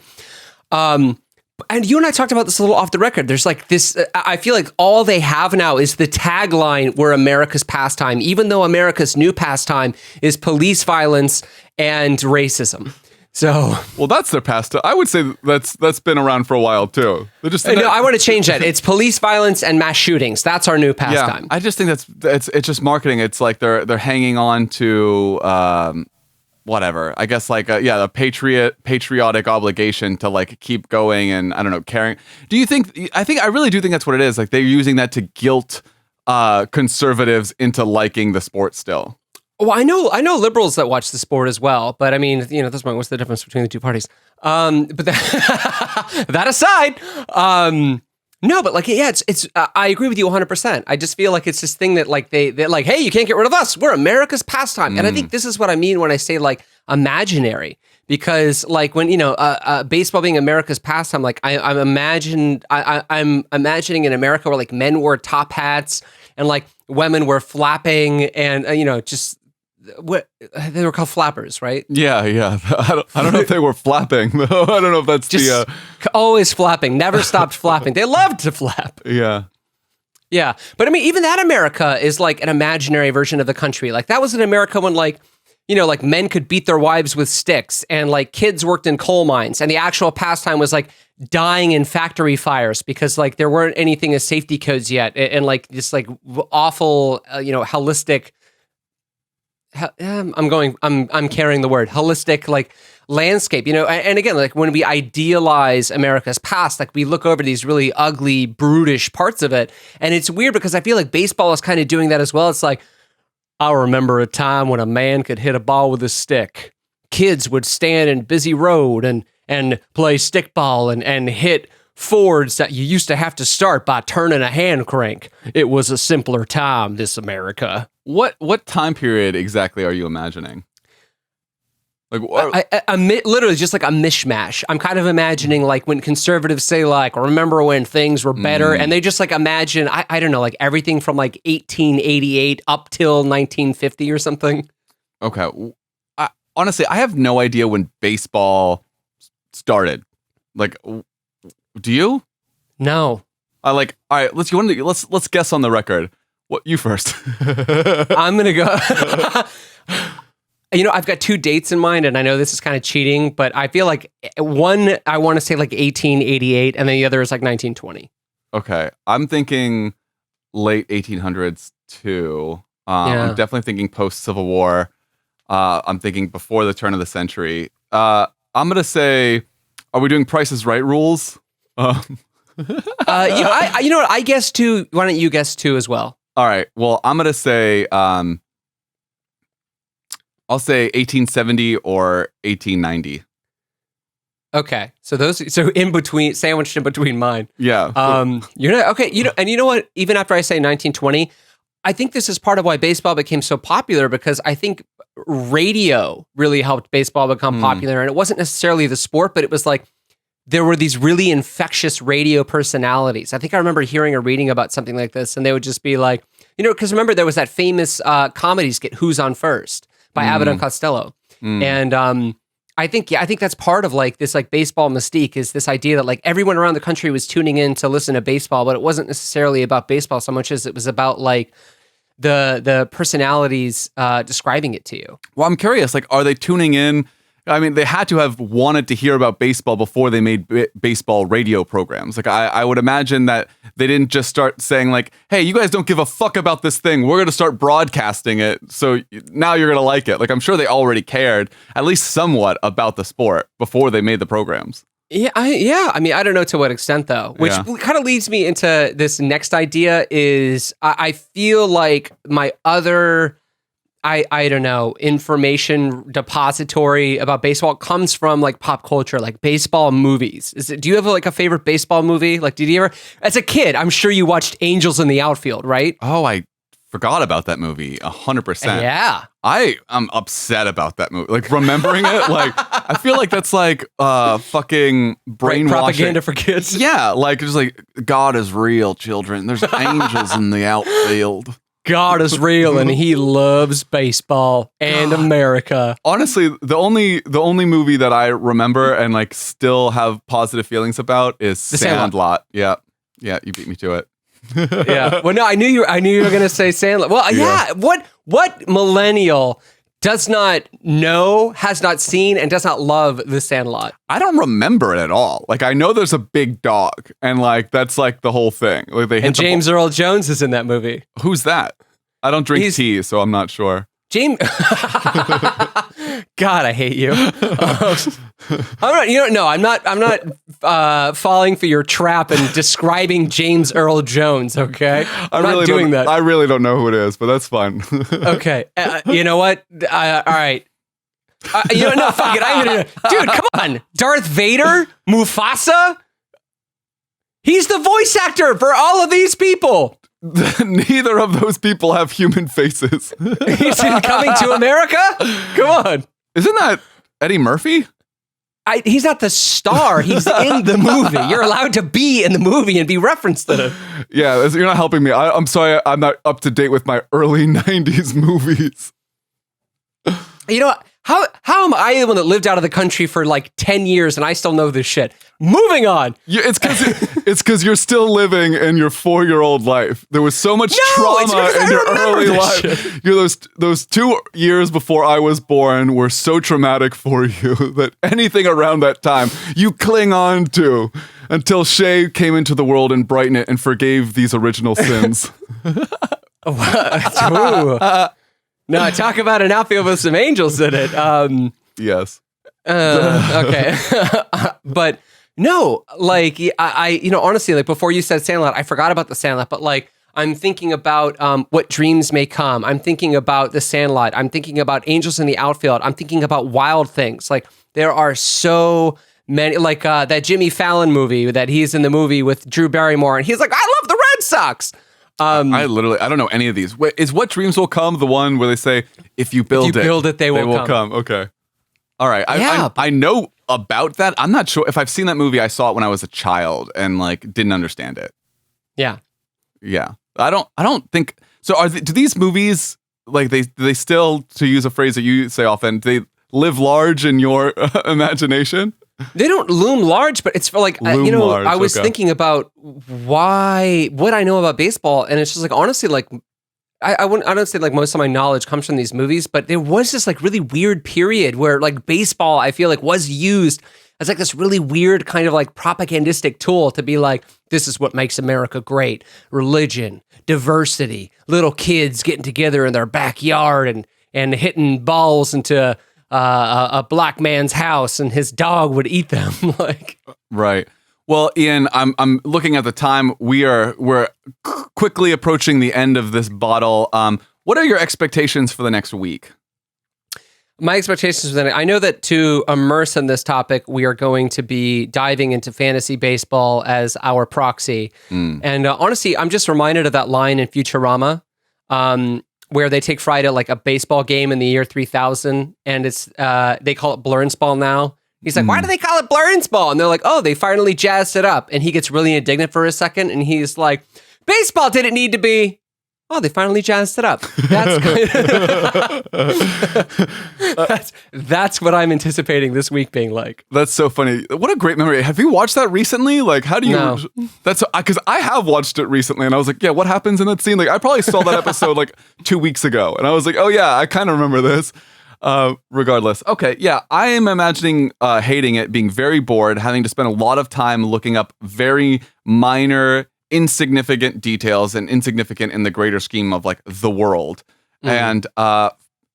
And you and I talked about this a little off the record. There's like this, I feel like all they have now is the tagline, "We're America's pastime," even though America's new pastime is police violence and racism. So, well, that's their pastime. I would say that's been around for a while too. They're just no, I want to change that. It's police violence and mass shootings. That's our new pastime. Yeah, I just think it's just marketing. It's like they're hanging on to whatever. I guess like a patriotic obligation to like keep going and I don't know, caring. I really do think that's what it is. Like they're using that to guilt conservatives into liking the sport still. Well, I know liberals that watch the sport as well, but I mean, at this point, what's the difference between the two parties? But that aside, no, but like, yeah, it's. I agree with you 100%. I just feel like it's this thing that like they're like, hey, you can't get rid of us. We're America's pastime, and I think this is what I mean when I say like imaginary, because like when baseball being America's pastime, like I'm imagining in America where like men wore top hats and like women were flapping and just. What they were called flappers, right? Yeah. I don't know if they were flapping though. I don't know if that's just always flapping, never stopped flapping. They loved to flap. Yeah. But I mean, even that America is like an imaginary version of the country. Like that was an America when like men could beat their wives with sticks and like kids worked in coal mines and the actual pastime was like dying in factory fires because like there weren't anything as safety codes yet and like this like awful holistic. I'm carrying the word holistic, like landscape, and again, like when we idealize America's past, like we look over these really ugly, brutish parts of it. And it's weird because I feel like baseball is kind of doing that as well. It's like, I remember a time when a man could hit a ball with a stick. Kids would stand in busy road and play stickball and hit forwards that you used to have to start by turning a hand crank. It was a simpler time, this America. What time period exactly are you imagining? Like literally just like a mishmash. I'm kind of imagining like when conservatives say like, remember when things were better, and they just like imagine I don't know, like everything from like 1888 up till 1950 or something. Okay, honestly, I have no idea when baseball started. Like, do you? No. All right, let's guess on the record. What, you first? I'm gonna go. I've got two dates in mind, and I know this is kind of cheating, but I feel like one I want to say like 1888, and then the other is like 1920. Okay, I'm thinking late 1800s too. I'm definitely thinking post Civil War. I'm thinking before the turn of the century. I'm gonna say, are we doing Price is Right rules? You know what? I guess two. Why don't you guess two as well? All right. Well, I'm gonna say I'll say 1870 or 1890. Okay, so in between, sandwiched in between mine. Yeah. You're not okay. And you know what? Even after I say 1920, I think this is part of why baseball became so popular because I think radio really helped baseball become popular, and it wasn't necessarily the sport, but it was like. There were these really infectious radio personalities. I think I remember hearing or reading about something like this, and they would just be like, because remember there was that famous comedy skit, Who's on First, by Abbott and Costello. And I think that's part of like this like baseball mystique is this idea that like everyone around the country was tuning in to listen to baseball, but it wasn't necessarily about baseball so much as it was about like the personalities describing it to you. Well, I'm curious, like, are they tuning in? I mean, they had to have wanted to hear about baseball before they made baseball radio programs. Like, I would imagine that they didn't just start saying like, hey, you guys don't give a fuck about this thing. We're going to start broadcasting it. So now you're going to like it. Like, I'm sure they already cared at least somewhat about the sport before they made the programs. Yeah, I mean, I don't know to what extent though, which kind of leads me into this next idea is I feel like my other, I don't know, information depository about baseball comes from like pop culture, like baseball movies. Do you have like a favorite baseball movie? Like, did you ever, as a kid, I'm sure you watched Angels in the Outfield, right? Oh, I forgot about that movie 100%. Yeah. I am upset about that movie. Like remembering it, like I feel like that's like fucking brainwashing. Propaganda for kids. Yeah, like just like God is real, children. There's angels in the outfield. God is real and he loves baseball and America. Honestly, the only movie that I remember and like still have positive feelings about is The Sandlot. Yeah, you beat me to it. Yeah. Well, no, I knew you were gonna say Sandlot. Well, yeah. What millennial does not know, has not seen, and does not love The Sandlot? I don't remember it at all. Like I know there's a big dog, and like that's like the whole thing. Like they hit and James Earl Jones is in that movie. Who's that? I don't drink tea, so I'm not sure. James. God, I hate you. I'm not falling for your trap and describing James Earl Jones. Okay, I'm not doing that. I really don't know who it is, but that's fine. Okay, you know what? All right. Fuck it. I'm gonna, dude. Come on, Darth Vader, Mufasa. He's the voice actor for all of these people. Neither of those people have human faces. He's in Coming to America? Come on. Isn't that Eddie Murphy? He's not the star. He's in the movie. You're allowed to be in the movie and be referenced in it. Yeah, you're not helping me. I'm sorry, I'm not up to date with my early 90s movies. You know what? How am I the one that lived out of the country for like 10 years and I still know this shit? Moving on. It's because you're still living in your 4-year-old life. There was so much trauma in your early life. Those 2 years before I was born were so traumatic for you that anything around that time you cling on to until Shaye came into the world and brightened it and forgave these original sins. No, talk about an outfield with some angels in it. Yes. Okay. But no, like I honestly, like before you said Sandlot, I forgot about the Sandlot, but like I'm thinking about What Dreams May Come. I'm thinking about the Sandlot. I'm thinking about Angels in the Outfield. I'm thinking about Wild Things. Like there are so many, like that Jimmy Fallon movie that he's in the movie with Drew Barrymore, and he's like, I love the Red Sox. I don't know any of these. Wait, is What Dreams Will Come the one where they say, if you build it, they will come? Okay. All right. I know about that. I'm not sure if I've seen that movie. I saw it when I was a child and like didn't understand it. Yeah. Yeah. I don't think so. Do these movies like do they still, to use a phrase that you say often, do they live large in your imagination? They don't loom large, but it's for like, large, I was thinking about what I know about baseball, and it's just like, honestly, like, I don't say like most of my knowledge comes from these movies, but there was this like really weird period where like baseball, I feel like was used as like this really weird kind of like propagandistic tool to be like, this is what makes America great. Religion, diversity, little kids getting together in their backyard and hitting balls into a black man's house and his dog would eat them. Like, right. Well, Ian, I'm looking at the time. We're quickly approaching the end of this bottle. What are your expectations for the next week? My expectations for I know that to immerse in this topic, we are going to be diving into fantasy baseball as our proxy. And honestly, I'm just reminded of that line in Futurama, where they take Fry to like a baseball game in the year 3000, and it's they call it Blurnsball now. He's like, why do they call it Blurnsball? And they're like, oh, they finally jazzed it up. And he gets really indignant for a second, and he's like, baseball didn't need to be. oh, they finally jazzed it up. That's that's what I'm anticipating this week being like. That's so funny. What a great memory. Have you watched that recently? Like, how do you? No. That's because I have watched it recently, and I was like, yeah, what happens in that scene? Like, I probably saw that episode like 2 weeks ago, and I was like, oh yeah, I kind of remember this. Regardless, okay, yeah, I am imagining hating it, being very bored, having to spend a lot of time looking up very minor, insignificant details and insignificant in the greater scheme of like the world, and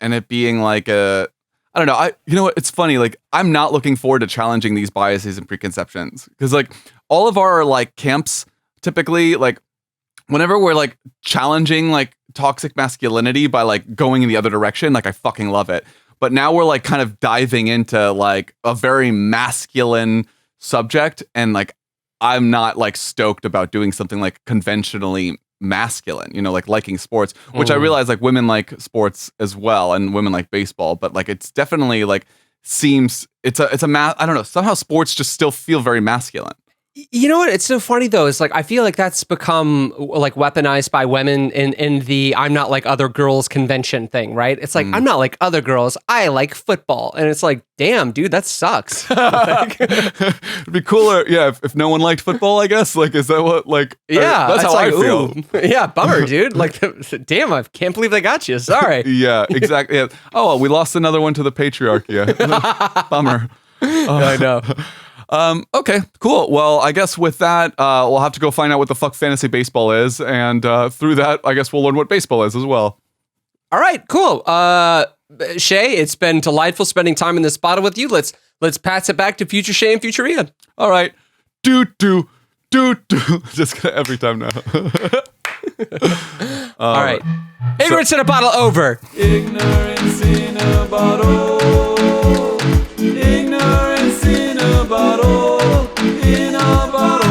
it being like I don't know. You know what? It's funny. Like, I'm not looking forward to challenging these biases and preconceptions because like all of our like camps typically like whenever we're like challenging like toxic masculinity by like going in the other direction, like I fucking love it. But now we're like kind of diving into like a very masculine subject, and like I'm not like stoked about doing something like conventionally masculine, you know, like liking sports, which I realize like women like sports as well and women like baseball, but like it's definitely like seems it's a I don't know, somehow sports just still feel very masculine. You know what? It's so funny though. It's like I feel like that's become like weaponized by women in the "I'm not like other girls" convention thing, right? It's like I'm not like other girls. I like football, and it's like, damn, dude, that sucks. Like, it'd be cooler, yeah, if no one liked football. I guess like is that what like? Yeah, that's how like, I feel. Ooh, yeah, bummer, dude. Like, damn, I can't believe they got you. Sorry. Yeah, exactly. Yeah. Oh, well, we lost another one to the patriarchy. Bummer. I know. Okay, cool. Well, I guess with that, we'll have to go find out what the fuck fantasy baseball is, and through that, I guess we'll learn what baseball is as well. All right, cool. Shaye, it's been delightful spending time in this bottle with you. Let's pass it back to future Shaye and future Ian. All right, do. Just gonna every time now. All right, ignorance in a bottle over. Ignorance in a bottle. Ignorance in a bottle. In a bottle.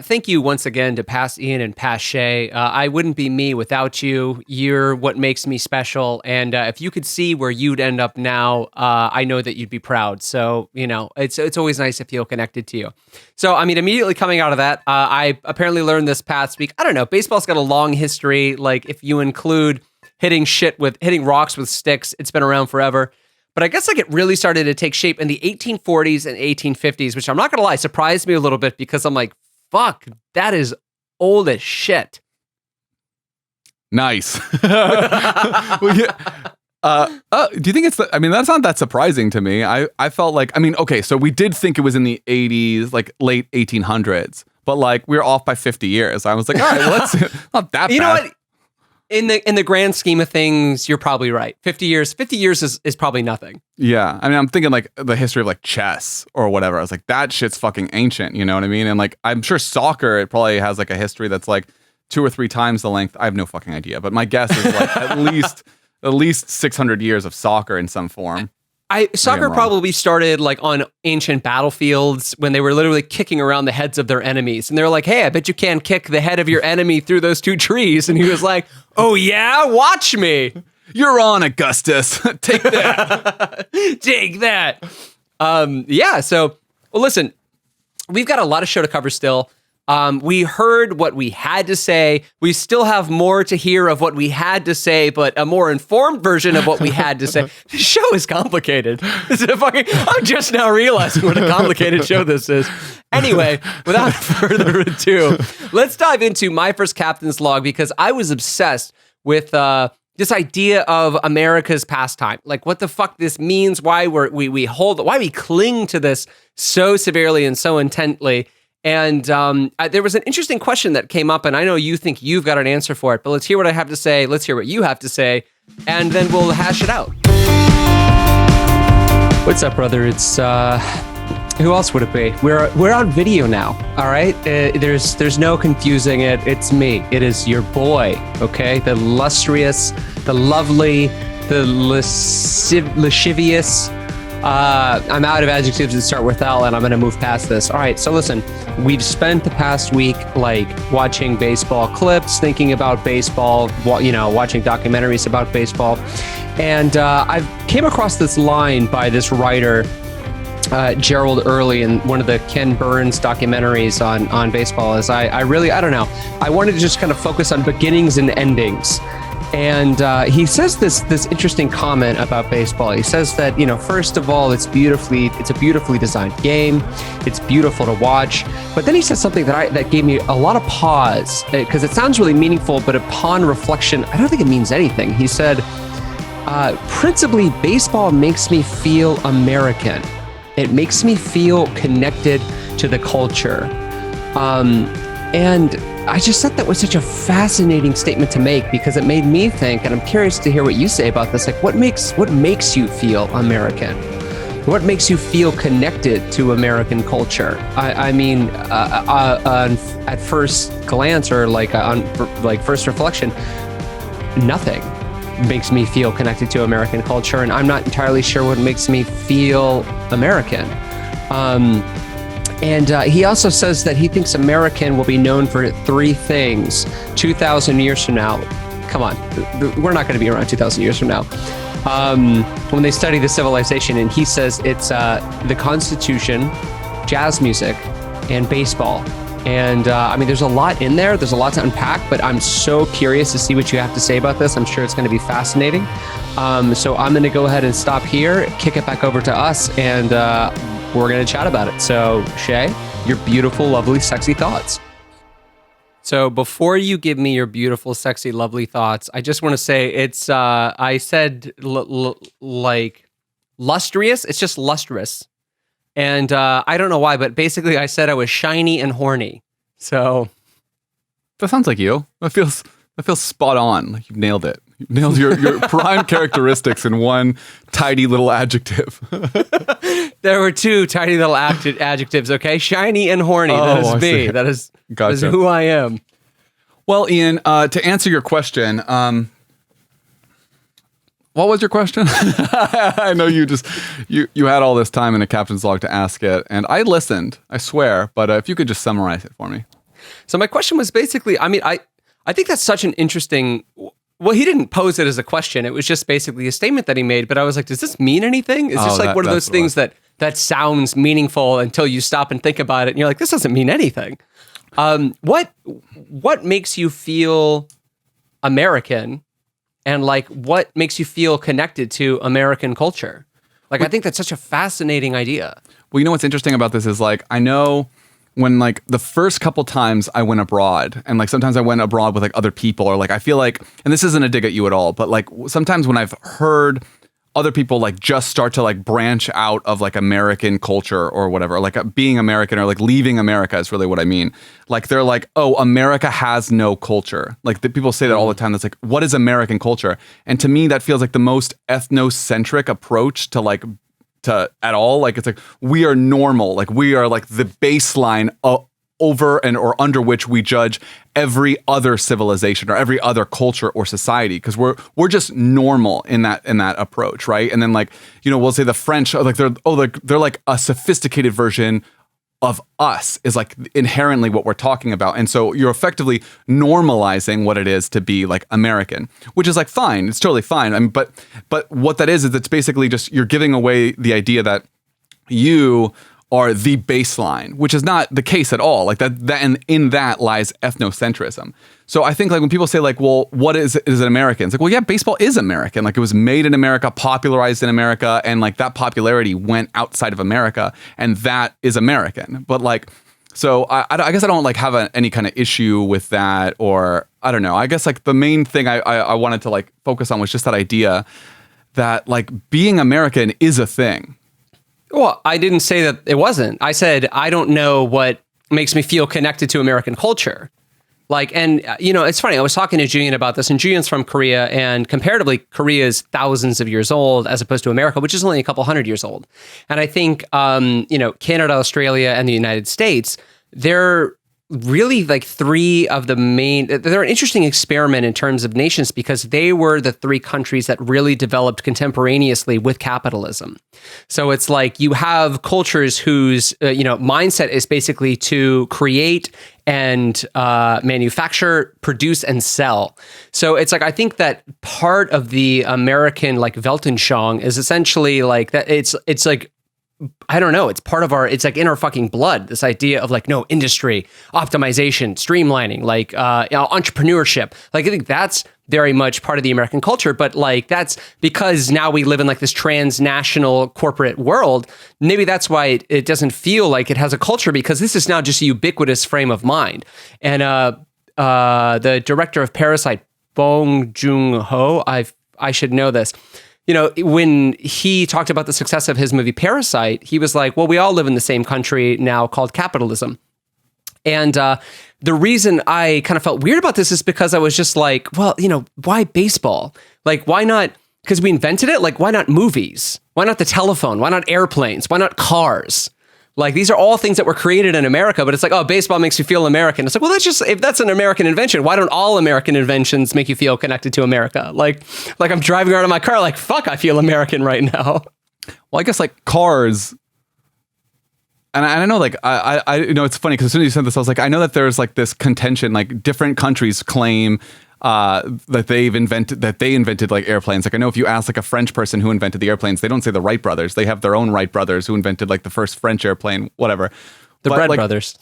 Thank you once again to past Ian and past Shaye. I wouldn't be me without you. You're what makes me special. And if you could see where you'd end up now, I know that you'd be proud. So, you know, it's always nice to feel connected to you. So, I mean, immediately coming out of that, I apparently learned this past week. I don't know. Baseball's got a long history. Like, if you include hitting rocks with sticks, it's been around forever. But I guess like it really started to take shape in the 1840s and 1850s, which I'm not going to lie, surprised me a little bit because I'm like, fuck, that is old as shit. Nice. Well, yeah. Do you think I mean, that's not that surprising to me. I felt like, I mean, okay, so we did think it was in the 80s, like late 1800s, but like we were off by 50 years. I was like, all right, well, that's not that bad. You know what? In the grand scheme of things, you're probably right. 50 years is probably nothing. Yeah. I mean, I'm thinking like the history of like chess or whatever. I was like, that shit's fucking ancient, you know what I mean? And like, I'm sure soccer, it probably has like a history that's like 2 or 3 times the length. I have no fucking idea, but my guess is like at least 600 years of soccer in some form. Soccer probably started like on ancient battlefields when they were literally kicking around the heads of their enemies. And they were like, hey, I bet you can't kick the head of your enemy through those 2 trees. And he was like, oh yeah, watch me. You're on, Augustus. Take that. Take that. Yeah, so, well, listen, we've got a lot of show to cover still. We heard what we had to say. We still have more to hear of what we had to say, but a more informed version of what we had to say. The show is complicated. I'm just now realizing what a complicated show this is. Anyway, without further ado, let's dive into my first captain's log because I was obsessed with this idea of America's pastime. Like what the fuck this means, why why we cling to this so severely and so intently. And there was an interesting question that came up, and I know you think you've got an answer for it, but let's hear what I have to say. Let's hear what you have to say, and then we'll hash it out. What's up, brother? It's who else would it be? We're on video now. All right. There's no confusing it. It's me. It is your boy. Okay, the illustrious, the lovely, the lascivious. I'm out of adjectives that start with L, and I'm going to move past this. All right, so listen, we've spent the past week like watching baseball clips, thinking about baseball, watching documentaries about baseball, and I came across this line by this writer Gerald Early in one of the Ken Burns documentaries on baseball is I really, I don't know. I wanted to just kind of focus on beginnings and endings. And he says this interesting comment about baseball. He says that, first of all, it's a beautifully designed game. It's beautiful to watch. But then he says something that gave me a lot of pause, because it sounds really meaningful, but upon reflection, I don't think it means anything. He said, principally, baseball makes me feel American. It makes me feel connected to the culture. And I just thought that was such a fascinating statement to make, because it made me think, and I'm curious to hear what you say about this, like what makes you feel American? What makes you feel connected to American culture? I mean, at first glance, or on first reflection, nothing makes me feel connected to American culture, and I'm not entirely sure what makes me feel American. And he also says that he thinks American will be known for three things 2,000 years from now. Come on, we're not going to be around 2,000 years from now. When they study the civilization, and he says it's the Constitution, jazz music, and baseball. And I mean, there's a lot in there. There's a lot to unpack, but I'm so curious to see what you have to say about this. I'm sure it's going to be fascinating. So I'm going to go ahead and stop here, kick it back over to us, and we're going to chat about it. So, Shaye, your beautiful, lovely, sexy thoughts. So before you give me your beautiful, sexy, lovely thoughts, I just want to say it's, I said like lustrous. It's just lustrous. And I don't know why, but basically I said I was shiny and horny. So that sounds like you. That feels spot on. Like you've nailed it. You've nailed your prime characteristics in one tidy little adjective. There were two tiny little adjectives, okay? Shiny and horny. That is me. That is who I am. Well, Ian, to answer your question, what was your question? I know you had all this time in a captain's log to ask it, and I listened, I swear, but if you could just summarize it for me. So my question was basically, I mean, I think that's such an interesting, well, he didn't pose it as a question. It was just basically a statement that he made, but I was like, does this mean anything? It's just like one of those things that sounds meaningful until you stop and think about it, and you're like, this doesn't mean anything. What makes you feel American? And like, what makes you feel connected to American culture? Like, I think that's such a fascinating idea. Well, you know what's interesting about this is like, I know when like the first couple times I went abroad, and like sometimes I went abroad with like other people, or like I feel like, and this isn't a dig at you at all, but like sometimes when I've heard other people like just start to like branch out of like American culture or whatever, like being American or like leaving America is really what I mean. Like they're like, oh, America has no culture. Like people say that all the time. That's like, what is American culture? And to me, that feels like the most ethnocentric approach to at all. Like it's like, we are normal. Like we are like the baseline over and or under which we judge every other civilization or every other culture or society, because we're just normal in that approach, right? And then like, you know, we'll say the French are like they're like a sophisticated version of us is like inherently what we're talking about. And so you're effectively normalizing what it is to be like American, which is like fine. It's totally fine. I mean, but what that is it's basically just you're giving away the idea that you are the baseline, which is not the case at all. Like that and in that lies ethnocentrism. So I think like when people say like, well, what is it American? It's like, well, yeah, baseball is American. Like it was made in America, popularized in America, and like that popularity went outside of America, and that is American. But like, so I guess I don't like have any kind of issue with that, or I don't know. I guess like the main thing I wanted to like focus on was just that idea that like being American is a thing. Well, I didn't say that it wasn't. I said, I don't know what makes me feel connected to American culture. Like, and, you know, it's funny. I was talking to Julian about this, and Julian's from Korea, and comparatively, Korea is thousands of years old as opposed to America, which is only a couple hundred years old. And I think, you know, Canada, Australia, and the United States, they're really like three of the main, they're an interesting experiment in terms of nations, because they were the three countries that really developed contemporaneously with capitalism. So it's like you have cultures whose, you know, mindset is basically to create and manufacture, produce, and sell. So it's like, I think that part of the American like Weltanschauung is essentially like that. It's like I don't know. It's part of it's like in our fucking blood. This idea of like, no, industry, optimization, streamlining, like, entrepreneurship. Like, I think that's very much part of the American culture, but like, that's because now we live in like this transnational corporate world. Maybe that's why it doesn't feel like it has a culture, because this is now just a ubiquitous frame of mind. And, the director of Parasite, Bong Joon-ho, I should know this. You know, when he talked about the success of his movie Parasite, he was like, well, we all live in the same country now called capitalism. And the reason I kind of felt weird about this is because I was just like, well, you know, why baseball? Like, why not? Because we invented it. Like, why not movies? Why not the telephone? Why not airplanes? Why not cars? Like, these are all things that were created in America, but it's like, oh, baseball makes you feel American. It's like, well, if that's an American invention, why don't all American inventions make you feel connected to America? Like I'm driving around in my car, like, fuck, I feel American right now. Well, I guess like cars, and I know, like, I you know, it's funny because as soon as you said this, I was like, I know that there's like this contention, like different countries claim that they invented like airplanes. Like, I know if you ask like a French person who invented the airplanes, they don't say the Wright brothers. They have their own Wright brothers who invented like the first French airplane, whatever. The Bread brothers.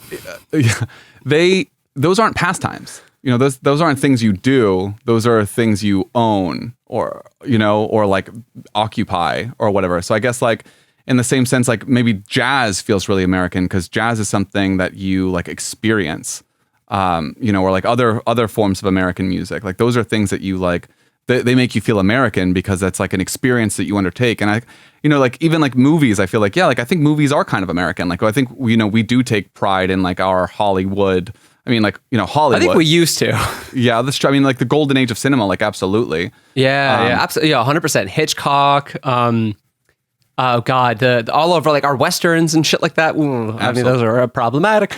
Those aren't pastimes. You know, those aren't things you do. Those are things you own, or, you know, or like occupy or whatever. So I guess like in the same sense, like maybe jazz feels really American because jazz is something that you like experience. You know, or like other forms of American music. Like those are things that you like, they make you feel American because that's like an experience that you undertake. And I, you know, like even like movies, I feel like, yeah, like I think movies are kind of American. Like I think, you know, we do take pride in like our Hollywood. I mean, like, you know, Hollywood. I think we used to. Yeah, that's true. I mean, like the golden age of cinema, like absolutely. Yeah, absolutely. Yeah, 100%. Hitchcock. Oh God, the all over like our westerns and shit like that. Ooh, I mean, those are problematic.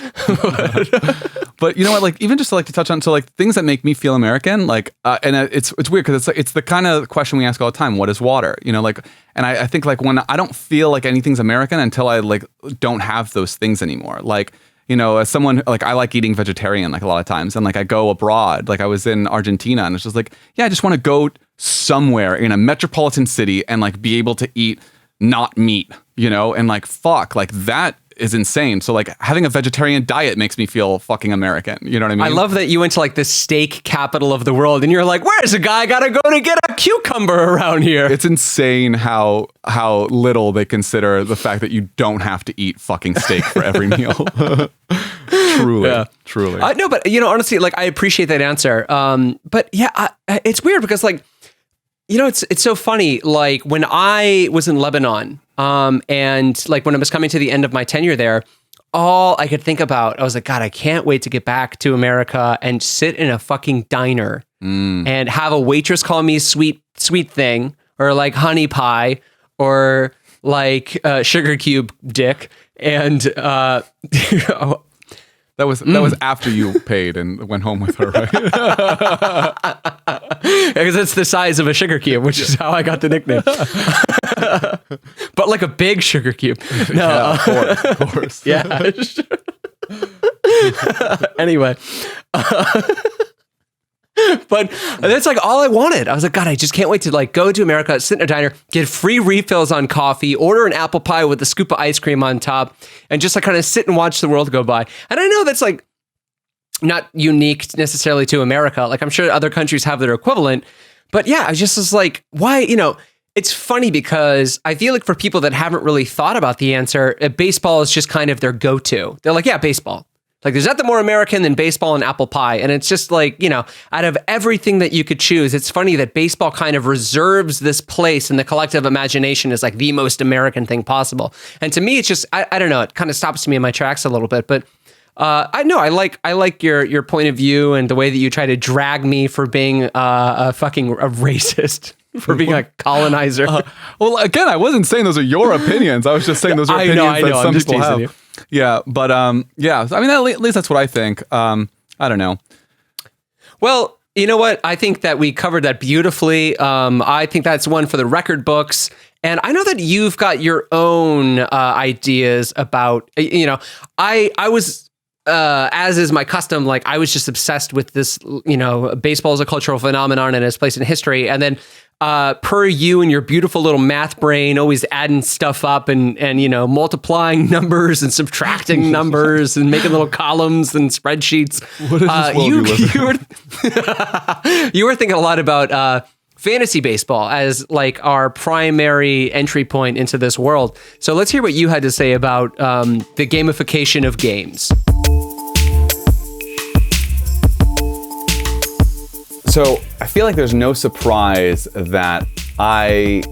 But you know what? Like, even just to, like to touch on, so like things that make me feel American, like, and it's weird because it's the kind of question we ask all the time. What is water? You know, like, and I think like when I don't feel like anything's American until I like don't have those things anymore. Like, you know, as someone like I like eating vegetarian like a lot of times, and like I go abroad. Like I was in Argentina, and it's just like, yeah, I just want to go somewhere in a metropolitan city and like be able to eat not meat, you know, and like fuck, like that is insane. So like having a vegetarian diet makes me feel fucking American. You know what I mean? I love that you went to like the steak capital of the world and you're like, where's a guy gotta go to get a cucumber around here? It's insane how little they consider the fact that you don't have to eat fucking steak for every meal. Truly. No, but you know, honestly, like I appreciate that answer. But yeah, it's weird because like, you know, it's so funny. Like when I was in Lebanon, and like when I was coming to the end of my tenure there, all I could think about, I was like, God, I can't wait to get back to America and sit in a fucking diner and have a waitress call me sweet thing, or like honey pie, or like sugar cube dick, and That was after you paid and went home with her, right? Because it's the size of a sugar cube, which is how I got the nickname. But like a big sugar cube. No, yeah, of course. Yeah. Anyway. But that's like all I wanted. I was like, God, I just can't wait to like go to America, sit in a diner, get free refills on coffee, order an apple pie with a scoop of ice cream on top, and just like kind of sit and watch the world go by. And I know that's like not unique necessarily to America. Like I'm sure other countries have their equivalent. But yeah, I just was like, why, you know, it's funny because I feel like for people that haven't really thought about the answer, baseball is just kind of their go-to. They're like, yeah, baseball. Like, there's nothing more American than baseball and apple pie. And it's just like, you know, out of everything that you could choose, it's funny that baseball kind of reserves this place in the collective imagination as like the most American thing possible. And to me, it's just, I don't know, it kind of stops me in my tracks a little bit. But I know I like your point of view and the way that you try to drag me for being a racist. For being a colonizer. Well, again, I wasn't saying those are your opinions. I was just saying those are opinions that some people have. You. Yeah, but yeah. I mean, at least that's what I think. I don't know. Well, you know what? I think that we covered that beautifully. I think that's one for the record books. And I know that you've got your own ideas about. You know, I was as is my custom, like I was just obsessed with this, baseball is a cultural phenomenon and its place in history. And then per you and your beautiful little math brain, always adding stuff up and multiplying numbers and subtracting numbers and making little columns and spreadsheets. What is this world you were thinking a lot about fantasy baseball as like our primary entry point into this world. So let's hear what you had to say about the gamification of games. So I feel like there's no surprise that I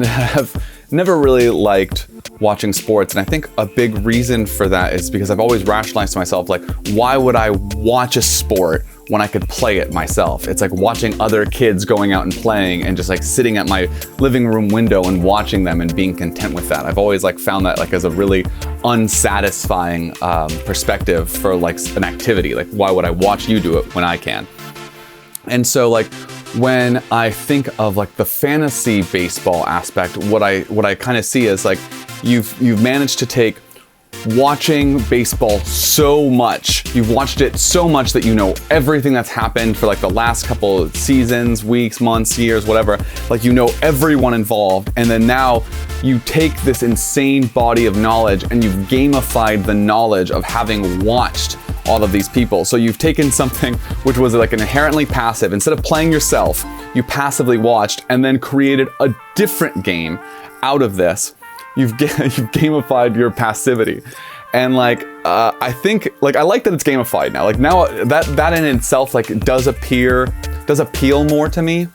have never really liked watching sports. And I think a big reason for that is because I've always rationalized to myself, like, why would I watch a sport when I could play it myself? It's like watching other kids going out and playing and just like sitting at my living room window and watching them and being content with that. I've always like found that like as a really unsatisfying perspective for like an activity. Like, why would I watch you do it when I can? And so like when I think of like the fantasy baseball aspect, what I kind of see is like you've managed to take watching baseball so much. You've watched it so much that you know everything that's happened for like the last couple of seasons, weeks, months, years, whatever. Like you know everyone involved, and then now you take this insane body of knowledge and you've gamified the knowledge of having watched all of these people. So you've taken something which was like inherently passive. Instead of playing yourself, you passively watched and then created a different game out of this. You've gamified your passivity. And like, I think, like, I like that it's gamified now. Like now that in itself, like does appeal more to me,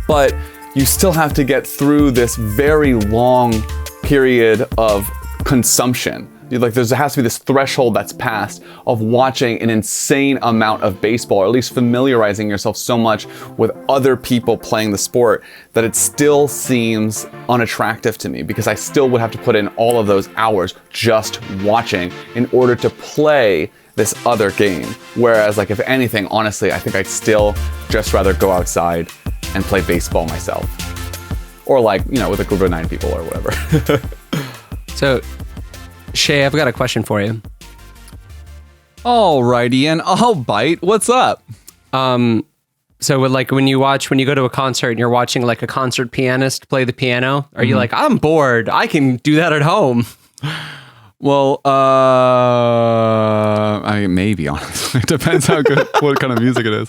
but you still have to get through this very long period of consumption. Like there has to be this threshold that's passed of watching an insane amount of baseball, or at least familiarizing yourself so much with other people playing the sport that it still seems unattractive to me, because I still would have to put in all of those hours just watching in order to play this other game. Whereas like if anything, honestly, I think I'd still just rather go outside and play baseball myself. Or like, with a group of 9 people or whatever. So Shaye, I've got a question for you. All right, Ian, I'll bite. What's up? So like when you go to a concert and you're watching like a concert pianist play the piano, are you like, I'm bored, I can do that at home? Well, I mean, maybe, honestly. It depends how good, what kind of music it is.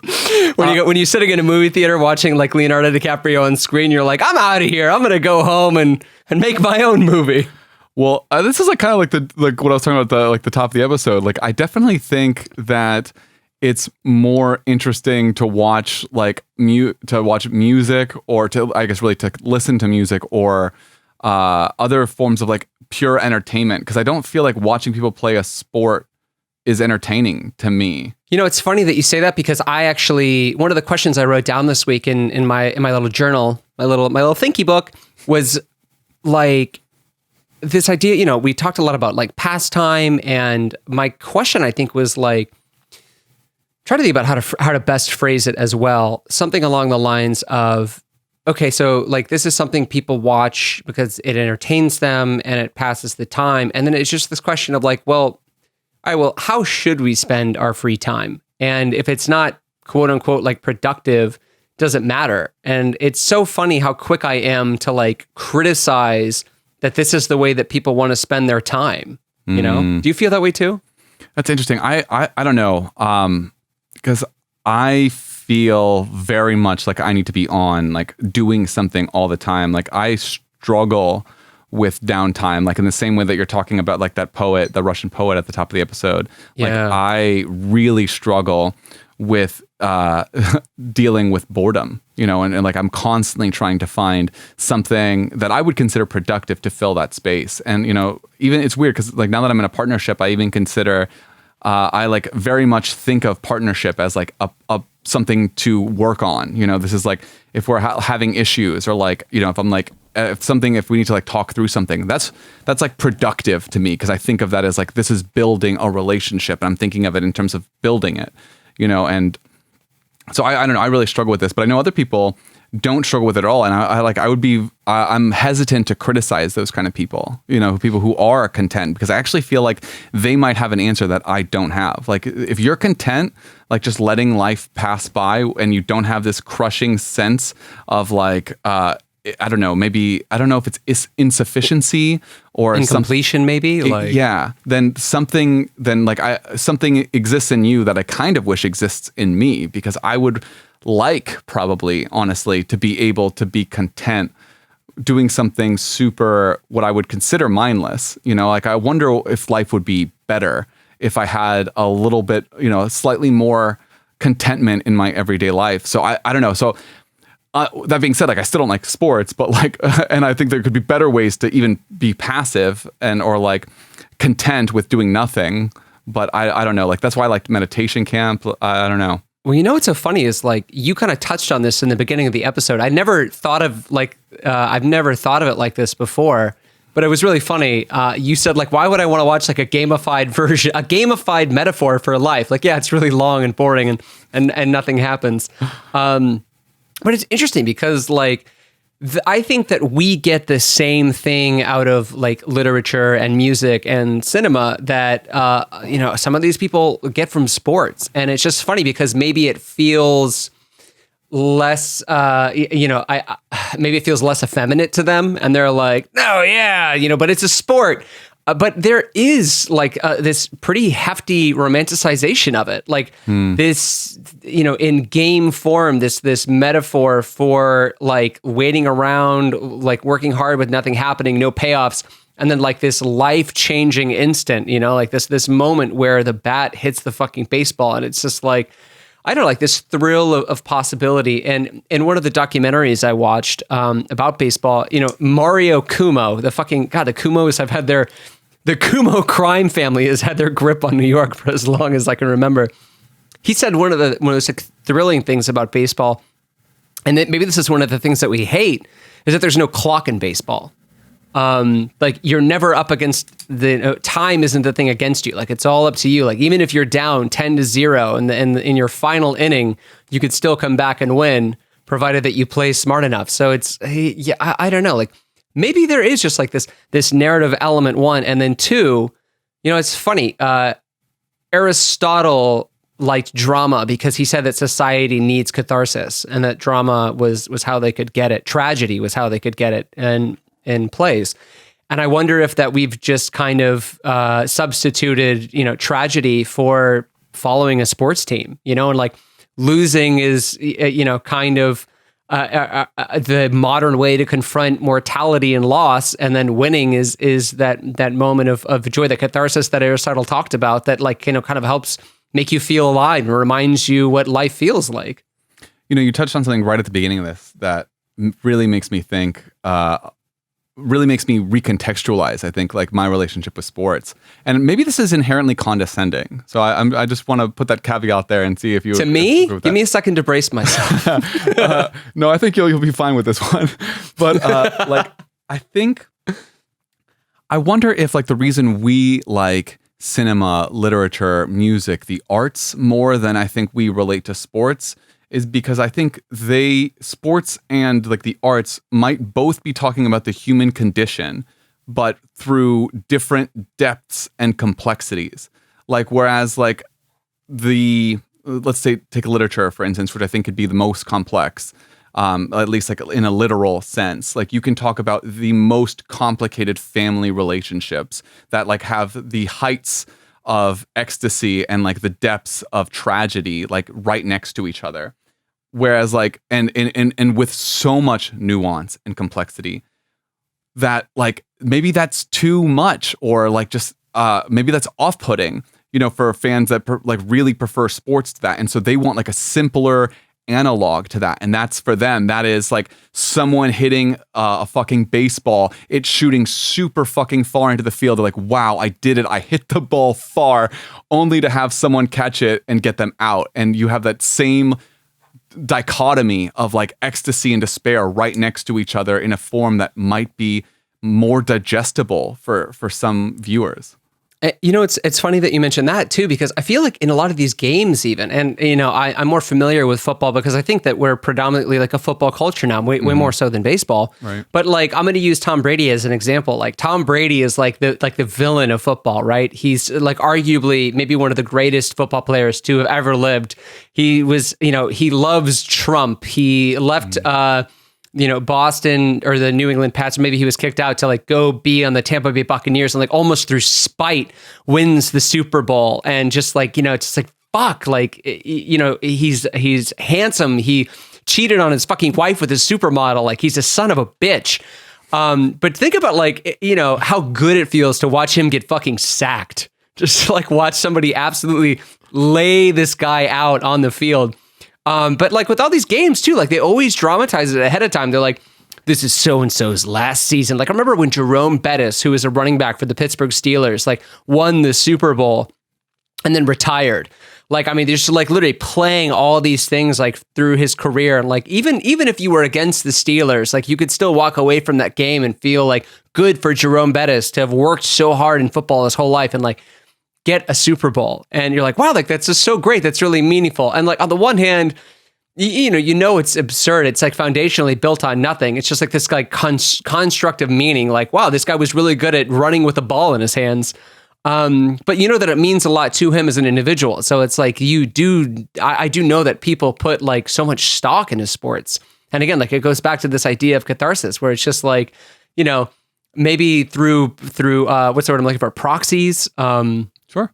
When you're sitting in a movie theater watching like Leonardo DiCaprio on screen, you're like, I'm out of here. I'm going to go home and make my own movie. Well, this is like kind of like what I was talking about at the top of the episode. Like, I definitely think that it's more interesting to watch music, or to, I guess, really to listen to music, or other forms of like pure entertainment, because I don't feel like watching people play a sport is entertaining to me. It's funny that you say that, because I actually, one of the questions I wrote down this week in my little journal, my little thinky book, was like this idea. We talked a lot about like pastime, and my question, I think, was like, try to think about how to best phrase it as well. Something along the lines of, okay, so like this is something people watch because it entertains them and it passes the time. And then it's just this question of like, well, all right, well, how should we spend our free time? And if it's not quote unquote like productive, doesn't matter. And it's so funny how quick I am to like criticize that this is the way that people want to spend their time. Do you feel that way too? That's interesting. I don't know. Because I feel very much like I need to be on, like doing something all the time. Like I struggle with downtime, like in the same way that you're talking about like that poet, the Russian poet at the top of the episode. Yeah. Like I really struggle with dealing with boredom, and like I'm constantly trying to find something that I would consider productive to fill that space. And, even it's weird because like now that I'm in a partnership, I even consider I like very much think of partnership as like a something to work on. This is like if we're having issues, or like, if I'm like, if we need to like talk through something, that's like productive to me, because I think of that as like, this is building a relationship, and I'm thinking of it in terms of building it, and So I don't know. I really struggle with this, but I know other people don't struggle with it at all. And I'm hesitant to criticize those kind of people, people who are content, because I actually feel like they might have an answer that I don't have. Like if you're content, like just letting life pass by and you don't have this crushing sense of like, I don't know, maybe, I don't know if it's insufficiency or incompletion, maybe like, yeah, then something exists in you that I kind of wish exists in me, because I would like, probably, honestly, to be able to be content doing something super, what I would consider mindless. Like I wonder if life would be better if I had a little bit, slightly more contentment in my everyday life. So I don't know. So that being said, like I still don't like sports, but like, and I think there could be better ways to even be passive or like content with doing nothing. But I don't know. Like that's why I like meditation camp. I don't know. Well, what's so funny is like you kind of touched on this in the beginning of the episode. I've never thought of it like this before, but it was really funny. You said like, why would I want to watch like a gamified version, a gamified metaphor for life? Like, yeah, it's really long and boring and nothing happens. But it's interesting because like, I think that we get the same thing out of like literature and music and cinema that, some of these people get from sports. And it's just funny because maybe it feels less, maybe it feels less effeminate to them. And they're like, no, yeah, but it's a sport. But there is like this pretty hefty romanticization of it. Like this, in game form, this metaphor for like waiting around, like working hard with nothing happening, no payoffs. And then like this life-changing instant, like this moment where the bat hits the fucking baseball. And it's just like, I don't know, like this thrill of possibility. And in one of the documentaries I watched about baseball, Mario Cuomo, the Cuomos have had the Cuomo crime family has had their grip on New York for as long as I can remember. He said one of the most thrilling things about baseball, and that maybe this is one of the things that we hate, is that there's no clock in baseball. Like you're never up against time isn't the thing against you. Like it's all up to you. Like even if you're down 10-0 and in your final inning, you could still come back and win, provided that you play smart enough. So I don't know, like. Maybe there is just like this narrative element, one, and then two, it's funny. Aristotle liked drama because he said that society needs catharsis and that drama was how they could get it. Tragedy was how they could get it in plays. And I wonder if that we've just kind of substituted, tragedy for following a sports team, and like losing is, kind of the modern way to confront mortality and loss, and then winning is that moment of joy, that catharsis that Aristotle talked about, that like kind of helps make you feel alive and reminds you what life feels like. You touched on something right at the beginning of this that really makes me think, really makes me recontextualize, I think, like my relationship with sports. And maybe this is inherently condescending. So I just want to put that caveat there and see if you... To me? Give me a second to brace myself. No, I think you'll be fine with this one. But I wonder if like the reason we like cinema, literature, music, the arts more than I think we relate to sports is because I think sports and like the arts might both be talking about the human condition, but through different depths and complexities. Like, whereas like let's say, take literature, for instance, which I think could be the most complex, at least like in a literal sense. Like you can talk about the most complicated family relationships that like have the heights of ecstasy and like the depths of tragedy, like right next to each other. Whereas like, and with so much nuance and complexity that like, maybe that's too much, or like just, maybe that's off-putting, for fans that really prefer sports to that. And so they want like a simpler analog to that. And that's for them, that is like someone hitting a fucking baseball, it's shooting super fucking far into the field. They're like, wow, I did it. I hit the ball far, only to have someone catch it and get them out. And you have that same dichotomy of like ecstasy and despair right next to each other in a form that might be more digestible for some viewers. It's funny that you mentioned that too, because I feel like in a lot of these games even, and I'm more familiar with football because I think that we're predominantly like a football culture now, way more so than baseball. Right. But like, I'm going to use Tom Brady as an example. Like Tom Brady is like the villain of football, right? He's like arguably maybe one of the greatest football players to have ever lived. He was, he loves Trump. He left, Boston or the New England Pats, maybe he was kicked out to like go be on the Tampa Bay Buccaneers and like almost through spite wins the Super Bowl. And just like, it's just like, fuck, like, he's handsome. He cheated on his fucking wife with his supermodel. Like he's a son of a bitch. But think about like, how good it feels to watch him get fucking sacked. Just to, like watch somebody absolutely lay this guy out on the field. But like with all these games too, like they always dramatize it ahead of time. They're like, this is so-and-so's last season. Like I remember when Jerome Bettis, who was a running back for the Pittsburgh Steelers, like won the Super Bowl and then retired. Like, I mean, they're just like literally playing all these things like through his career. And like, even if you were against the Steelers, like you could still walk away from that game and feel like good for Jerome Bettis to have worked so hard in football his whole life and like get a Super Bowl. And you're like, wow, like that's just so great. That's really meaningful. And like on the one hand, it's absurd. It's like foundationally built on nothing. It's just like this like construct of meaning. Like, wow, this guy was really good at running with a ball in his hands. But you know that it means a lot to him as an individual. So it's like I do know that people put like so much stock into sports. And again, like it goes back to this idea of catharsis where it's just like, maybe through what's the word I'm looking for? Proxies. Sure.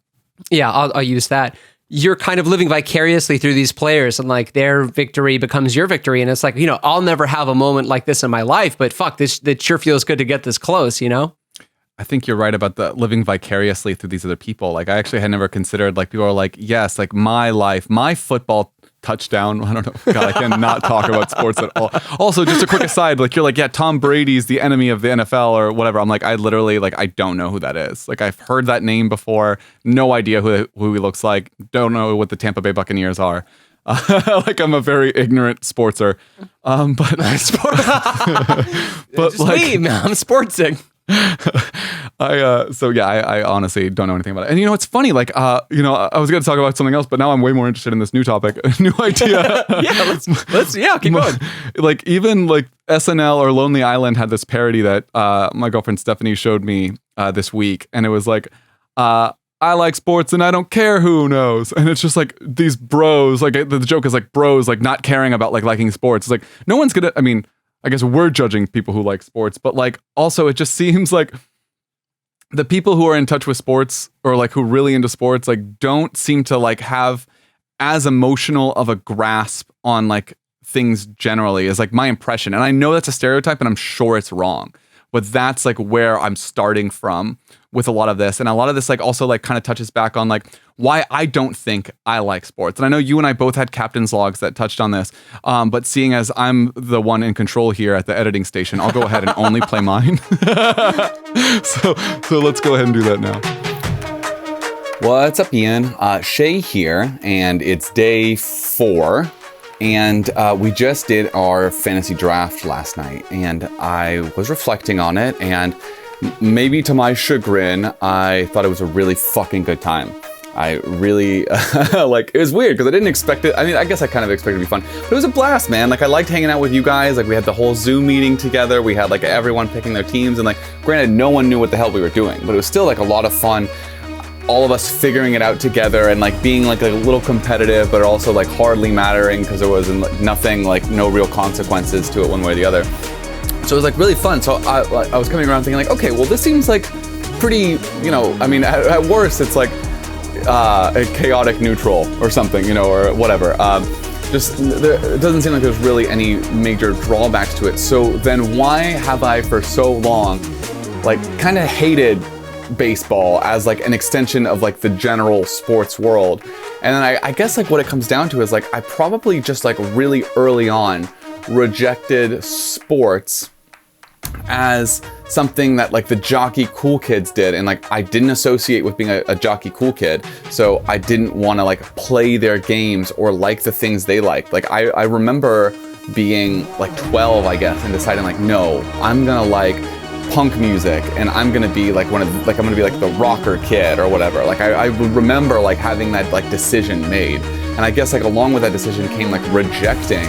Yeah, I'll use that. You're kind of living vicariously through these players and like their victory becomes your victory. And it's like, I'll never have a moment like this in my life, but fuck, it sure feels good to get this close, I think you're right about the living vicariously through these other people. Like I actually had never considered like people are like, yes, like my life, my football touchdown. I don't know. God, I cannot talk about sports at all. Also, just a quick aside, like you're like, yeah, Tom Brady's the enemy of the NFL or whatever. I'm like, I literally like, I don't know who that is. Like I've heard that name before. No idea who he looks like. Don't know what the Tampa Bay Buccaneers are. Like I'm a very ignorant sportser. But just like me, I'm sportsing. I honestly don't know anything about it. And it's funny, like I was going to talk about something else, but now I'm way more interested in this new topic, new idea. let's keep going. Like even like SNL or Lonely Island had this parody that my girlfriend Stephanie showed me this week, and it was like I like sports and I don't care who knows. And it's just like these bros, like the joke is like bros like not caring about like liking sports. It's like no one's gonna, I mean, I guess we're judging people who like sports, but like also it just seems like the people who are in touch with sports or like who really into sports like don't seem to like have as emotional of a grasp on like things generally is like my impression. And I know that's a stereotype and I'm sure it's wrong, but that's like where I'm starting from with a lot of this. And a lot of this like also like kind of touches back on like why I don't think I like sports. And I know you and I both had captain's logs that touched on this, but seeing as I'm the one in control here at the editing station, I'll go ahead and only play mine. So let's go ahead and do that now. What's up, Ian? Shaye here, and it's day 4. And we just did our fantasy draft last night, and I was reflecting on it, and maybe to my chagrin, I thought it was a really fucking good time. I really, like, it was weird because I didn't expect it. I mean, I guess I kind of expected it to be fun, but it was a blast, man. Like, I liked hanging out with you guys. Like, we had the whole Zoom meeting together. We had, like, everyone picking their teams, and, like, granted, no one knew what the hell we were doing, but it was still, like, a lot of fun. All of us figuring it out together and like being like a little competitive, but also like hardly mattering because there was nothing, like no real consequences to it one way or the other. So it was like really fun. So I was coming around thinking like, okay, well this seems like pretty, I mean, at worst it's like a chaotic neutral or something, or whatever. It doesn't seem like there's really any major drawbacks to it. So then why have I for so long like kind of hated baseball as like an extension of like the general sports world? And then I guess like what it comes down to is like I probably just like really early on rejected sports as something that like the jockey cool kids did, and like I didn't associate with being a jockey cool kid, so I didn't want to like play their games or like the things they liked. Like I remember being like 12, I guess, and deciding like, no, I'm gonna like punk music, and I'm gonna be like I'm gonna be like the rocker kid or whatever. Like I remember like having that like decision made, and I guess like along with that decision came like rejecting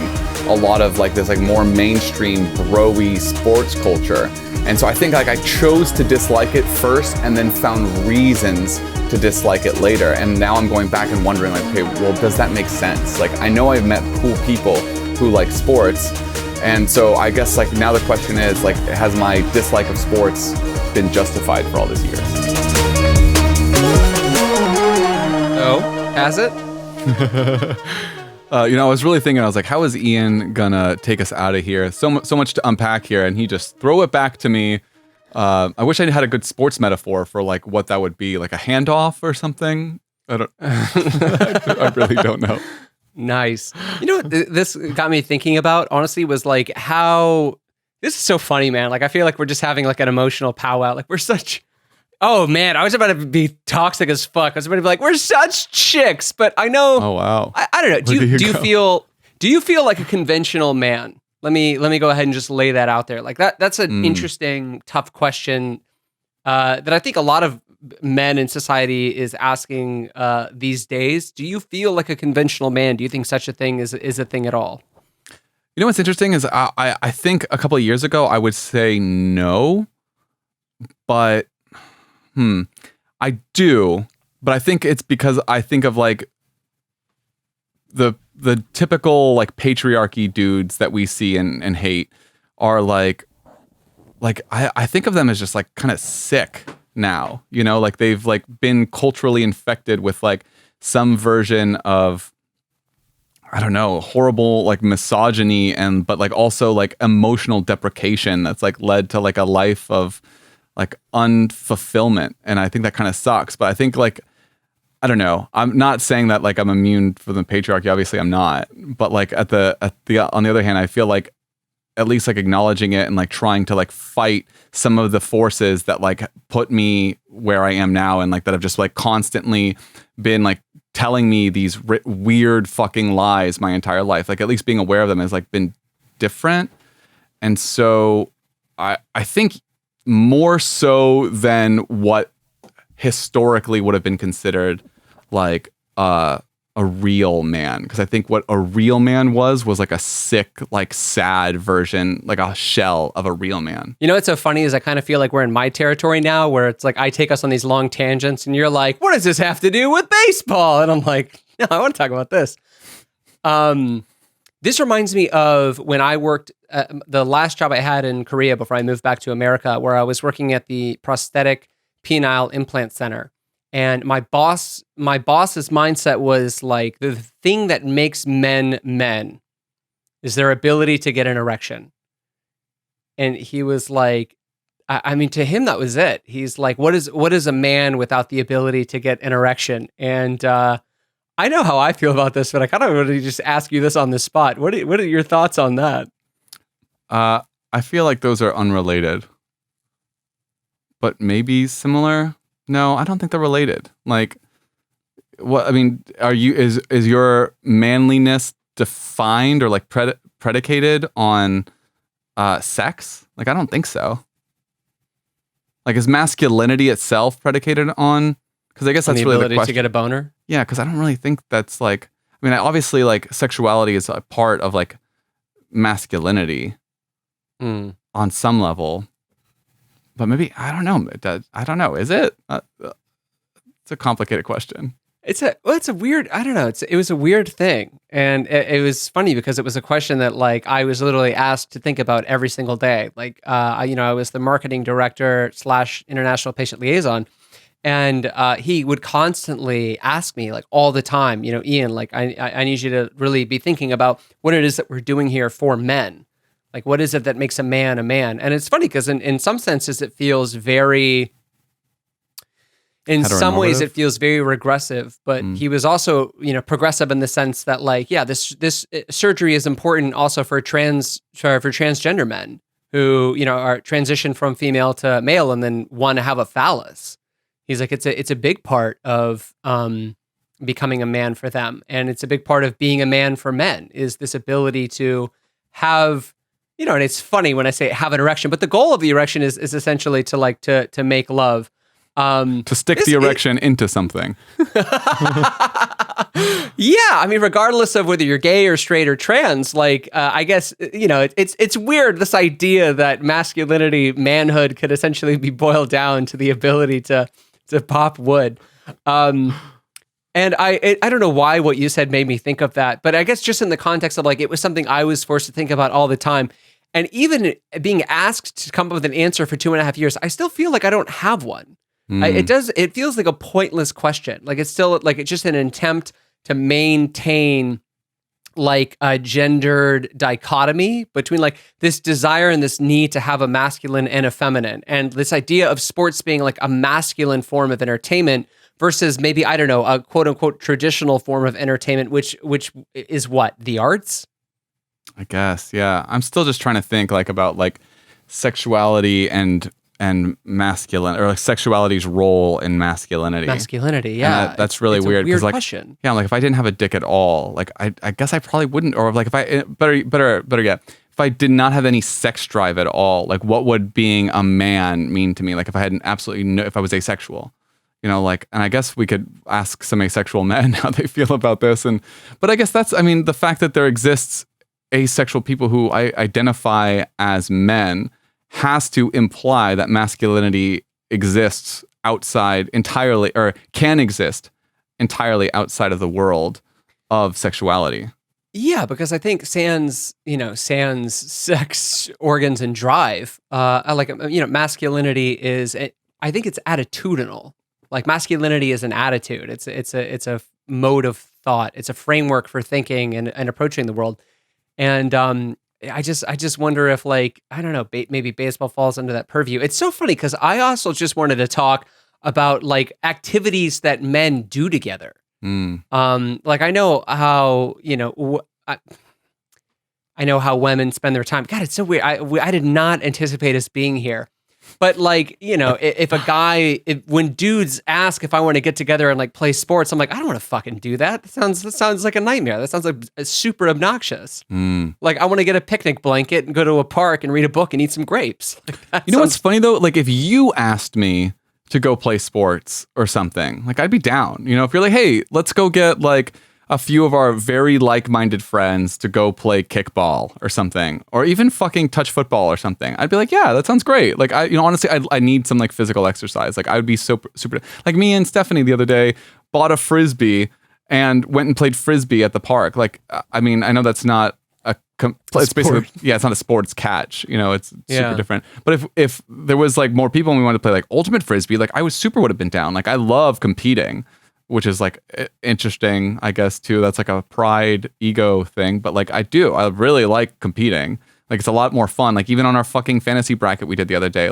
a lot of like this like more mainstream bro-y sports culture. And so I think like I chose to dislike it first and then found reasons to dislike it later. And now I'm going back and wondering like, okay, well, does that make sense? Like I know I've met cool people who like sports. And so I guess like now the question is like, has my dislike of sports been justified for all these years? Oh, has it? I was really thinking, I was like, how is Ian gonna take us out of here? So much to unpack here, and he just throw it back to me. I wish I had a good sports metaphor for like what that would be, like a handoff or something. I really don't know. Nice. You know what this got me thinking about, honestly, was like how, this is so funny, man. Like I feel like we're just having like an emotional powwow. Like we're such, oh man, I was about to be toxic as fuck. I was about to be like, we're such chicks, but I know. Oh wow. I don't know. Do you feel like a conventional man? Let me go ahead and just lay that out there. Like that's an interesting, tough question that I think a lot of men in society is asking these days. Do you feel like a conventional man? Do you think such a thing is a thing at all? You know what's interesting is I think a couple of years ago I would say no, but I do, but I think it's because I think of like the typical like patriarchy dudes that we see and hate are like I think of them as just like kind of sick now, like they've like been culturally infected with like some version of, I don't know, horrible like misogyny but like also like emotional deprecation that's like led to like a life of like unfulfillment. And I think that kind of sucks. But I think like, I don't know, I'm not saying that like I'm immune from the patriarchy. Obviously I'm not. But like on the other hand, I feel like at least like acknowledging it and like trying to like fight some of the forces that like put me where I am now and like that have just like constantly been like telling me these weird fucking lies my entire life. Like at least being aware of them has like been different. And so I think more so than what historically would have been considered like a real man, because I think what a real man was like a sick, like sad version, like a shell of a real man. You know what's so funny is I kind of feel like we're in my territory now, where it's like I take us on these long tangents and you're like, what does this have to do with baseball? And I'm like, no, I want to talk about this. This reminds me of when I worked the last job I had in Korea before I moved back to America, where I was working at the prosthetic penile implant center. And my boss's mindset was like, the thing that makes men is their ability to get an erection. And he was like, I mean, to him, that was it. He's like, what is a man without the ability to get an erection? And I know how I feel about this, but I kind of want to just ask you this on the spot. What are your thoughts on that? I feel like those are unrelated, but maybe similar. No, I don't think they're related. Like, what? I mean, is your manliness defined or like predicated on sex? Like, I don't think so. Like, is masculinity itself predicated on? Because I guess that's really the question. To get a boner. Yeah, because I don't really think that's like. I mean, obviously, like sexuality is a part of like masculinity on some level. But maybe, I don't know. I don't know. Is it? It's a complicated question. It's a weird, I don't know. It was a weird thing. And it was funny because it was a question that like I was literally asked to think about every single day. Like, I was the marketing director / international patient liaison. And he would constantly ask me like all the time, Ian, like I need you to really be thinking about what it is that we're doing here for men. Like, what is it that makes a man a man? And it's funny because in some senses it feels very, in some ways it feels very regressive, but he was also, progressive in the sense that like, yeah, this surgery is important also for transgender men who, are transitioned from female to male and then want to have a phallus. He's like, it's a big part of becoming a man for them. And it's a big part of being a man for men is this ability to have and it's funny when I say have an erection, but the goal of the erection is essentially to make love. To stick the erection into something. Yeah, I mean, regardless of whether you're gay or straight or trans, I guess it's weird, this idea that masculinity, manhood, could essentially be boiled down to the ability to pop wood. And I don't know why what you said made me think of that, but I guess just in the context of it was something I was forced to think about all the time. And even being asked to come up with an answer for 2.5 years, I still feel like I don't have one. It feels like a pointless question. It's still it's just an attempt to maintain a gendered dichotomy between this desire and this need to have a masculine and a feminine, and this idea of sports being a masculine form of entertainment versus maybe, I don't know, a quote unquote traditional form of entertainment, which is what, the arts? I guess, yeah. I'm still just trying to think about sexuality and masculine, or sexuality's role in masculinity. Masculinity, yeah. That's really weird. Weird question. Yeah, if I didn't have a dick at all, I guess I probably wouldn't. Or if I better yet, if I did not have any sex drive at all, what would being a man mean to me? If I hadn't if I was asexual, and I guess we could ask some asexual men how they feel about this. But I guess the fact that there exists asexual people who identify as men has to imply that masculinity exists outside entirely, or can exist entirely outside of the world of sexuality. Yeah, because I think sans sex organs and drive, masculinity is, I think it's attitudinal. Masculinity is an attitude. It's a mode of thought. It's a framework for thinking and approaching the world. And I just wonder if I don't know, maybe baseball falls under that purview. It's so funny because I also just wanted to talk about activities that men do together. I know how I know how women spend their time. God, it's so weird. I did not anticipate us being here. But when dudes ask if I want to get together and play sports, I'm I don't want to fucking do that. That sounds like a nightmare. That sounds super obnoxious. I want to get a picnic blanket and go to a park and read a book and eat some grapes. What's funny though? If you asked me to go play sports or something, I'd be down. If you're hey, let's go get a few of our very like-minded friends to go play kickball or something, or even fucking touch football or something, I'd be yeah, that sounds great. Honestly, I need some physical exercise. I would be super. Me and Stephanie the other day bought a Frisbee and went and played Frisbee at the park. I know that's not it's basically, it's not a sports catch, it's super different. But if there was more people and we wanted to play ultimate Frisbee, I would have been down. I love competing, which is interesting, I guess, too. That's a pride, ego thing. But I really like competing. It's a lot more fun. Even on our fucking fantasy bracket we did the other day,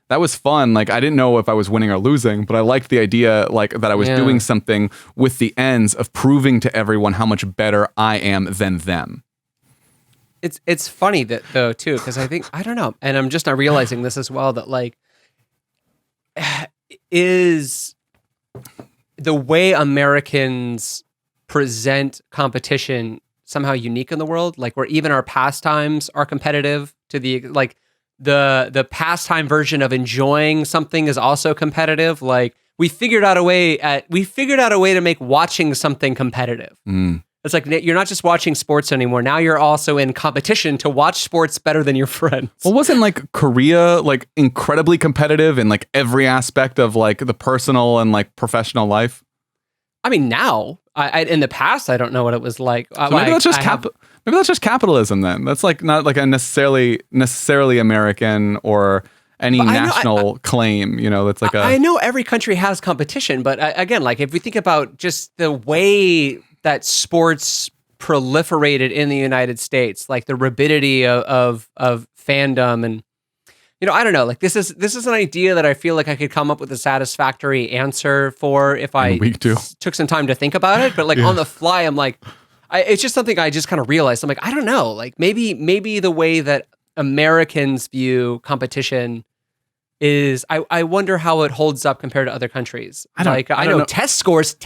that was fun. I didn't know if I was winning or losing, but I liked the idea that I was doing something with the ends of proving to everyone how much better I am than them. It's funny that though too, because I think, I don't know, and I'm just not realizing this as well, that is the way Americans present competition somehow unique in the world, where even our pastimes are competitive to the the pastime version of enjoying something is also competitive. We figured out a way to make watching something competitive. It's you're not just watching sports anymore. Now you're also in competition to watch sports better than your friends. Well, wasn't Korea incredibly competitive in every aspect of the personal and professional life? I mean, now, in the past, I don't know what it was like. So maybe that's just maybe that's just capitalism then. That's not a necessarily American or any national claim. That's I know every country has competition, but again, if we think about just the way that sports proliferated in the United States, the rapidity of fandom, and I don't know, this is an idea that I feel I could come up with a satisfactory answer for if I took some time to think about it, but on the fly, I'm it's just something I just kind of realized. I'm I don't know, maybe the way that Americans view competition is, I wonder how it holds up compared to other countries. I know test scores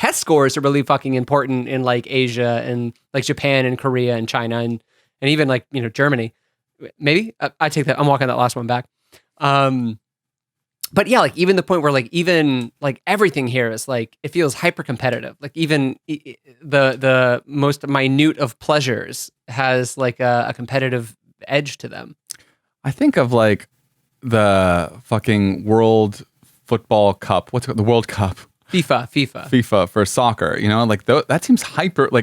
are really fucking important in Asia and Japan and Korea and China and even Germany. maybe I take that. I'm walking that last one back. But yeah, like even the point where like even like everything here is like it feels hyper competitive. Like even the most minute of pleasures has like a competitive edge to them. I think of like the fucking World Football Cup. What's it called? The World Cup. FIFA for soccer. You know, like that seems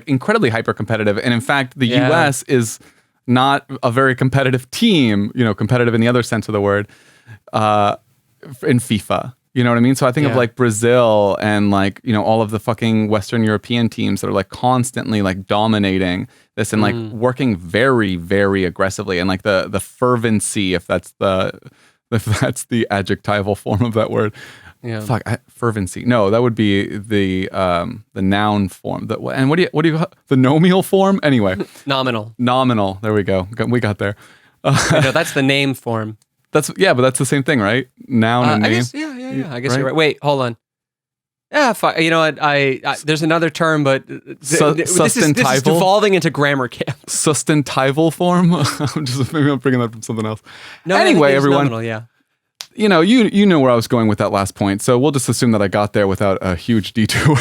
incredibly hyper competitive. And in fact, the U.S. is not a very competitive team. You know, competitive in the other sense of the word. In FIFA, you know what I mean? So I think of like Brazil and like, you know, all of the fucking Western European teams that are like constantly like dominating this and like working very, very aggressively, and like the fervency, if that's the adjectival form of that word. Yeah. Fervency. No, that would be the noun form. And what do you the nomial form? Anyway. Nominal. There we go. We got there. No, that's the name form. But that's the same thing, right? Noun and name. I guess, yeah. I guess you're right. Wait, hold on. Yeah, you know what? I there's another term, but this is devolving into grammar camp. Sustentival form. Maybe I'm bringing that from something else. No, anyway, everyone. Nominal, yeah. You know, you know where I was going with that last point, so we'll just assume that I got there without a huge detour.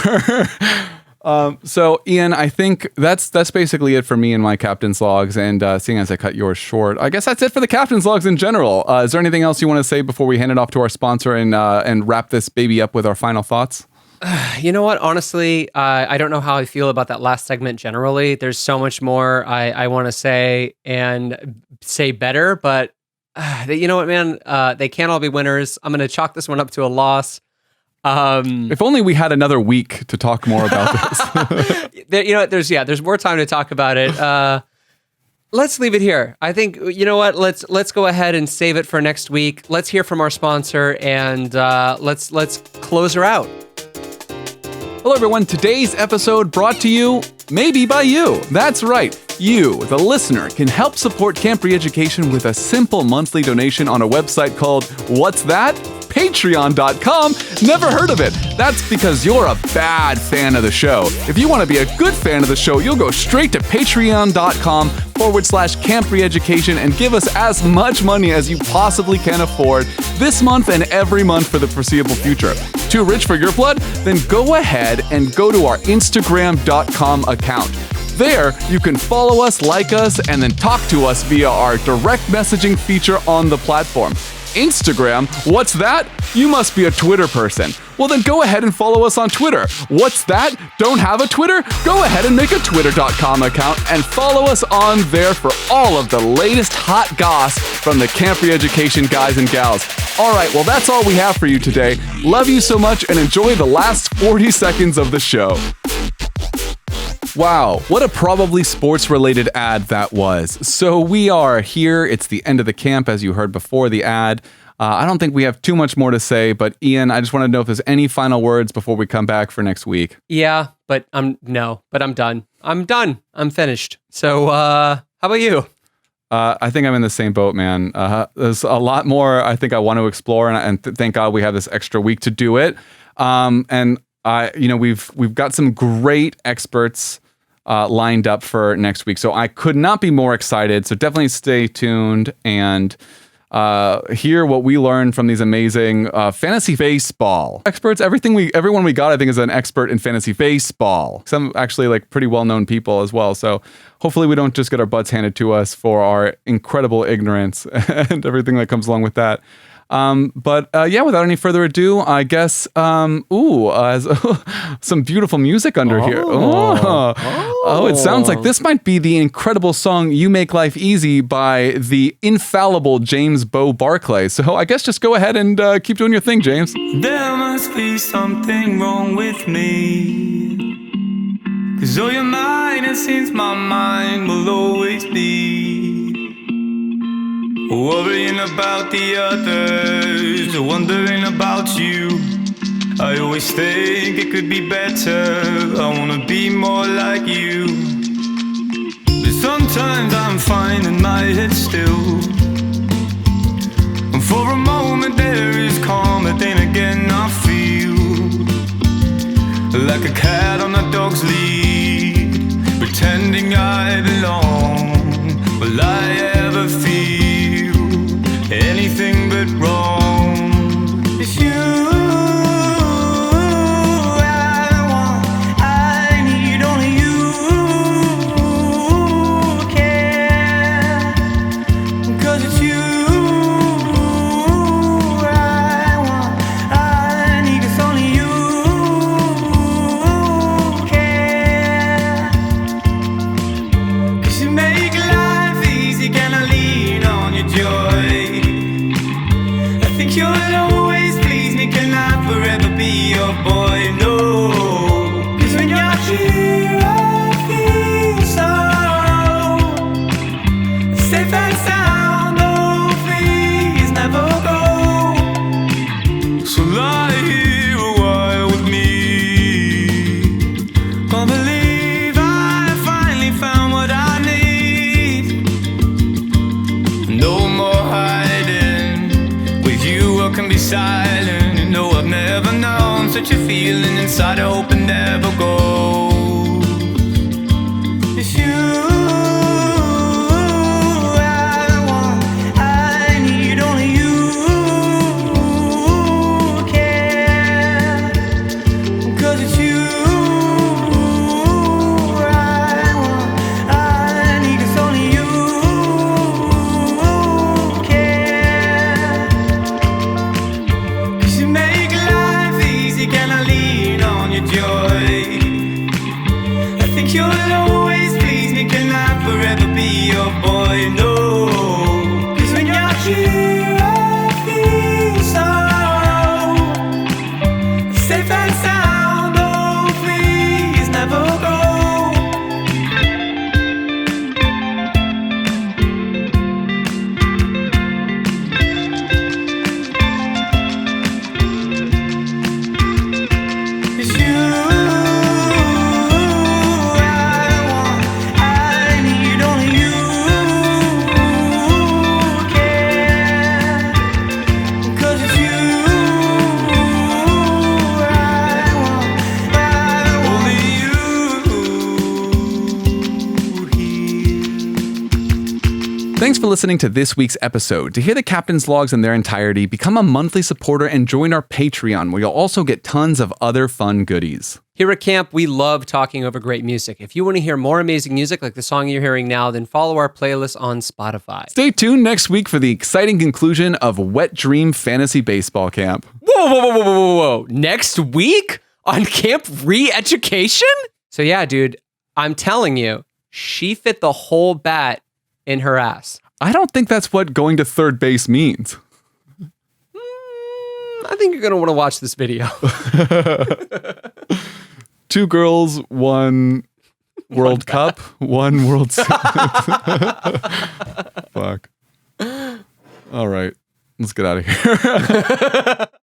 So Ian, I think that's basically it for me and my captain's logs, and seeing as I cut yours short, I guess that's it for the captain's logs in general. Is there anything else you want to say before we hand it off to our sponsor and wrap this baby up with our final thoughts? You know what? Honestly, I don't know how I feel about that last segment generally. There's so much more I want to say and say better, but you know what, man? They can't all be winners. I'm going to chalk this one up to a loss. If only we had another week to talk more about this. You know what? There's more time to talk about it. Let's leave it here. I think, you know what? Let's go ahead and save it for next week. Let's hear from our sponsor, and let's close her out. Hello, everyone. Today's episode brought to you maybe by you. That's right. You, the listener, can help support Camp Re-Education with a simple monthly donation on a website called What's That? Patreon.com. Never heard of it. That's because you're a bad fan of the show. If you want to be a good fan of the show, you'll go straight to patreon.com/Camp Re-Education and give us as much money as you possibly can afford this month and every month for the foreseeable future. Too rich for your blood? Then go ahead and go to our Instagram.com account. There, you can follow us, like us, and then talk to us via our direct messaging feature on the platform. Instagram? What's that? You must be a Twitter person. Well, then go ahead and follow us on Twitter. What's that? Don't have a Twitter? Go ahead and make a Twitter.com account and follow us on there for all of the latest hot goss from the Camp Re-Education guys and gals. All right, well, that's all we have for you today. Love you so much and enjoy the last 40 seconds of the show. Wow, what a probably sports-related ad that was. So we are here. It's the end of the camp, as you heard before the ad. I don't think we have too much more to say, but Ian, I just want to know if there's any final words before we come back for next week. Yeah, but I'm done. I'm finished. So, how about you? I think I'm in the same boat, man. There's a lot more I think I want to explore, and thank God we have this extra week to do it. And we've got some great experts lined up for next week. So I could not be more excited. So definitely stay tuned and hear what we learned from these amazing fantasy baseball experts. Everyone we got, I think, is an expert in fantasy baseball. Some actually like pretty well-known people as well. So hopefully we don't just get our butts handed to us for our incredible ignorance and everything that comes along with that. But without any further ado, I guess, some beautiful music under here. Oh, it sounds like this might be the incredible song You Make Life Easy by the infallible James Beau Barclay. So I guess just go ahead and keep doing your thing, James. There must be something wrong with me, 'cause all you're mine, it seems my mind will always be worrying about the others, wondering about you. I always think it could be better, I wanna be more like you. But sometimes I'm finding my head still, and for a moment there is calm, but then again I feel like a cat on a dog's lead, pretending I belong. Will I ever feel it's you I want, I need, 'cause only you care. 'Cause you make life easy, can I lean on your joy? I think you'll always please me, can I forever be your boy? No, 'cause when you're here I feel so safe and sound. Oh, please never go. So lie here a while with me. Can't believe I finally found what I need. No more hiding. With you I can be silent. You know I've never known such a feeling inside. I hope it never goes. It's you I want, I need, only you care. 'Cause it's you I want, I need, 'cause only you care. 'Cause you make life easy, can I lean on your joy? I think you'll always please me, can I forever be your boy? No, 'cause when you're here I feel so safe and sound. Oh, please never go. It's you I want, I need, only you care. 'Cause it's you I want, only you here. Thanks for listening to this week's episode. To hear the captain's logs in their entirety, become a monthly supporter and join our Patreon, where you'll also get tons of other fun goodies. Here at camp, we love talking over great music. If you want to hear more amazing music like the song you're hearing now, then follow our playlist on Spotify. Stay tuned next week for the exciting conclusion of Wet Dream Fantasy Baseball Camp. Whoa, whoa, whoa, whoa, whoa, whoa. Next week on Camp Re-Education? So yeah, dude, I'm telling you, she fit the whole bat in her ass. I don't think that's what going to third base means. I think you're going to want to watch this video. 2 girls, 1 World Cup, 1 World Series. Fuck. All right. Let's get out of here.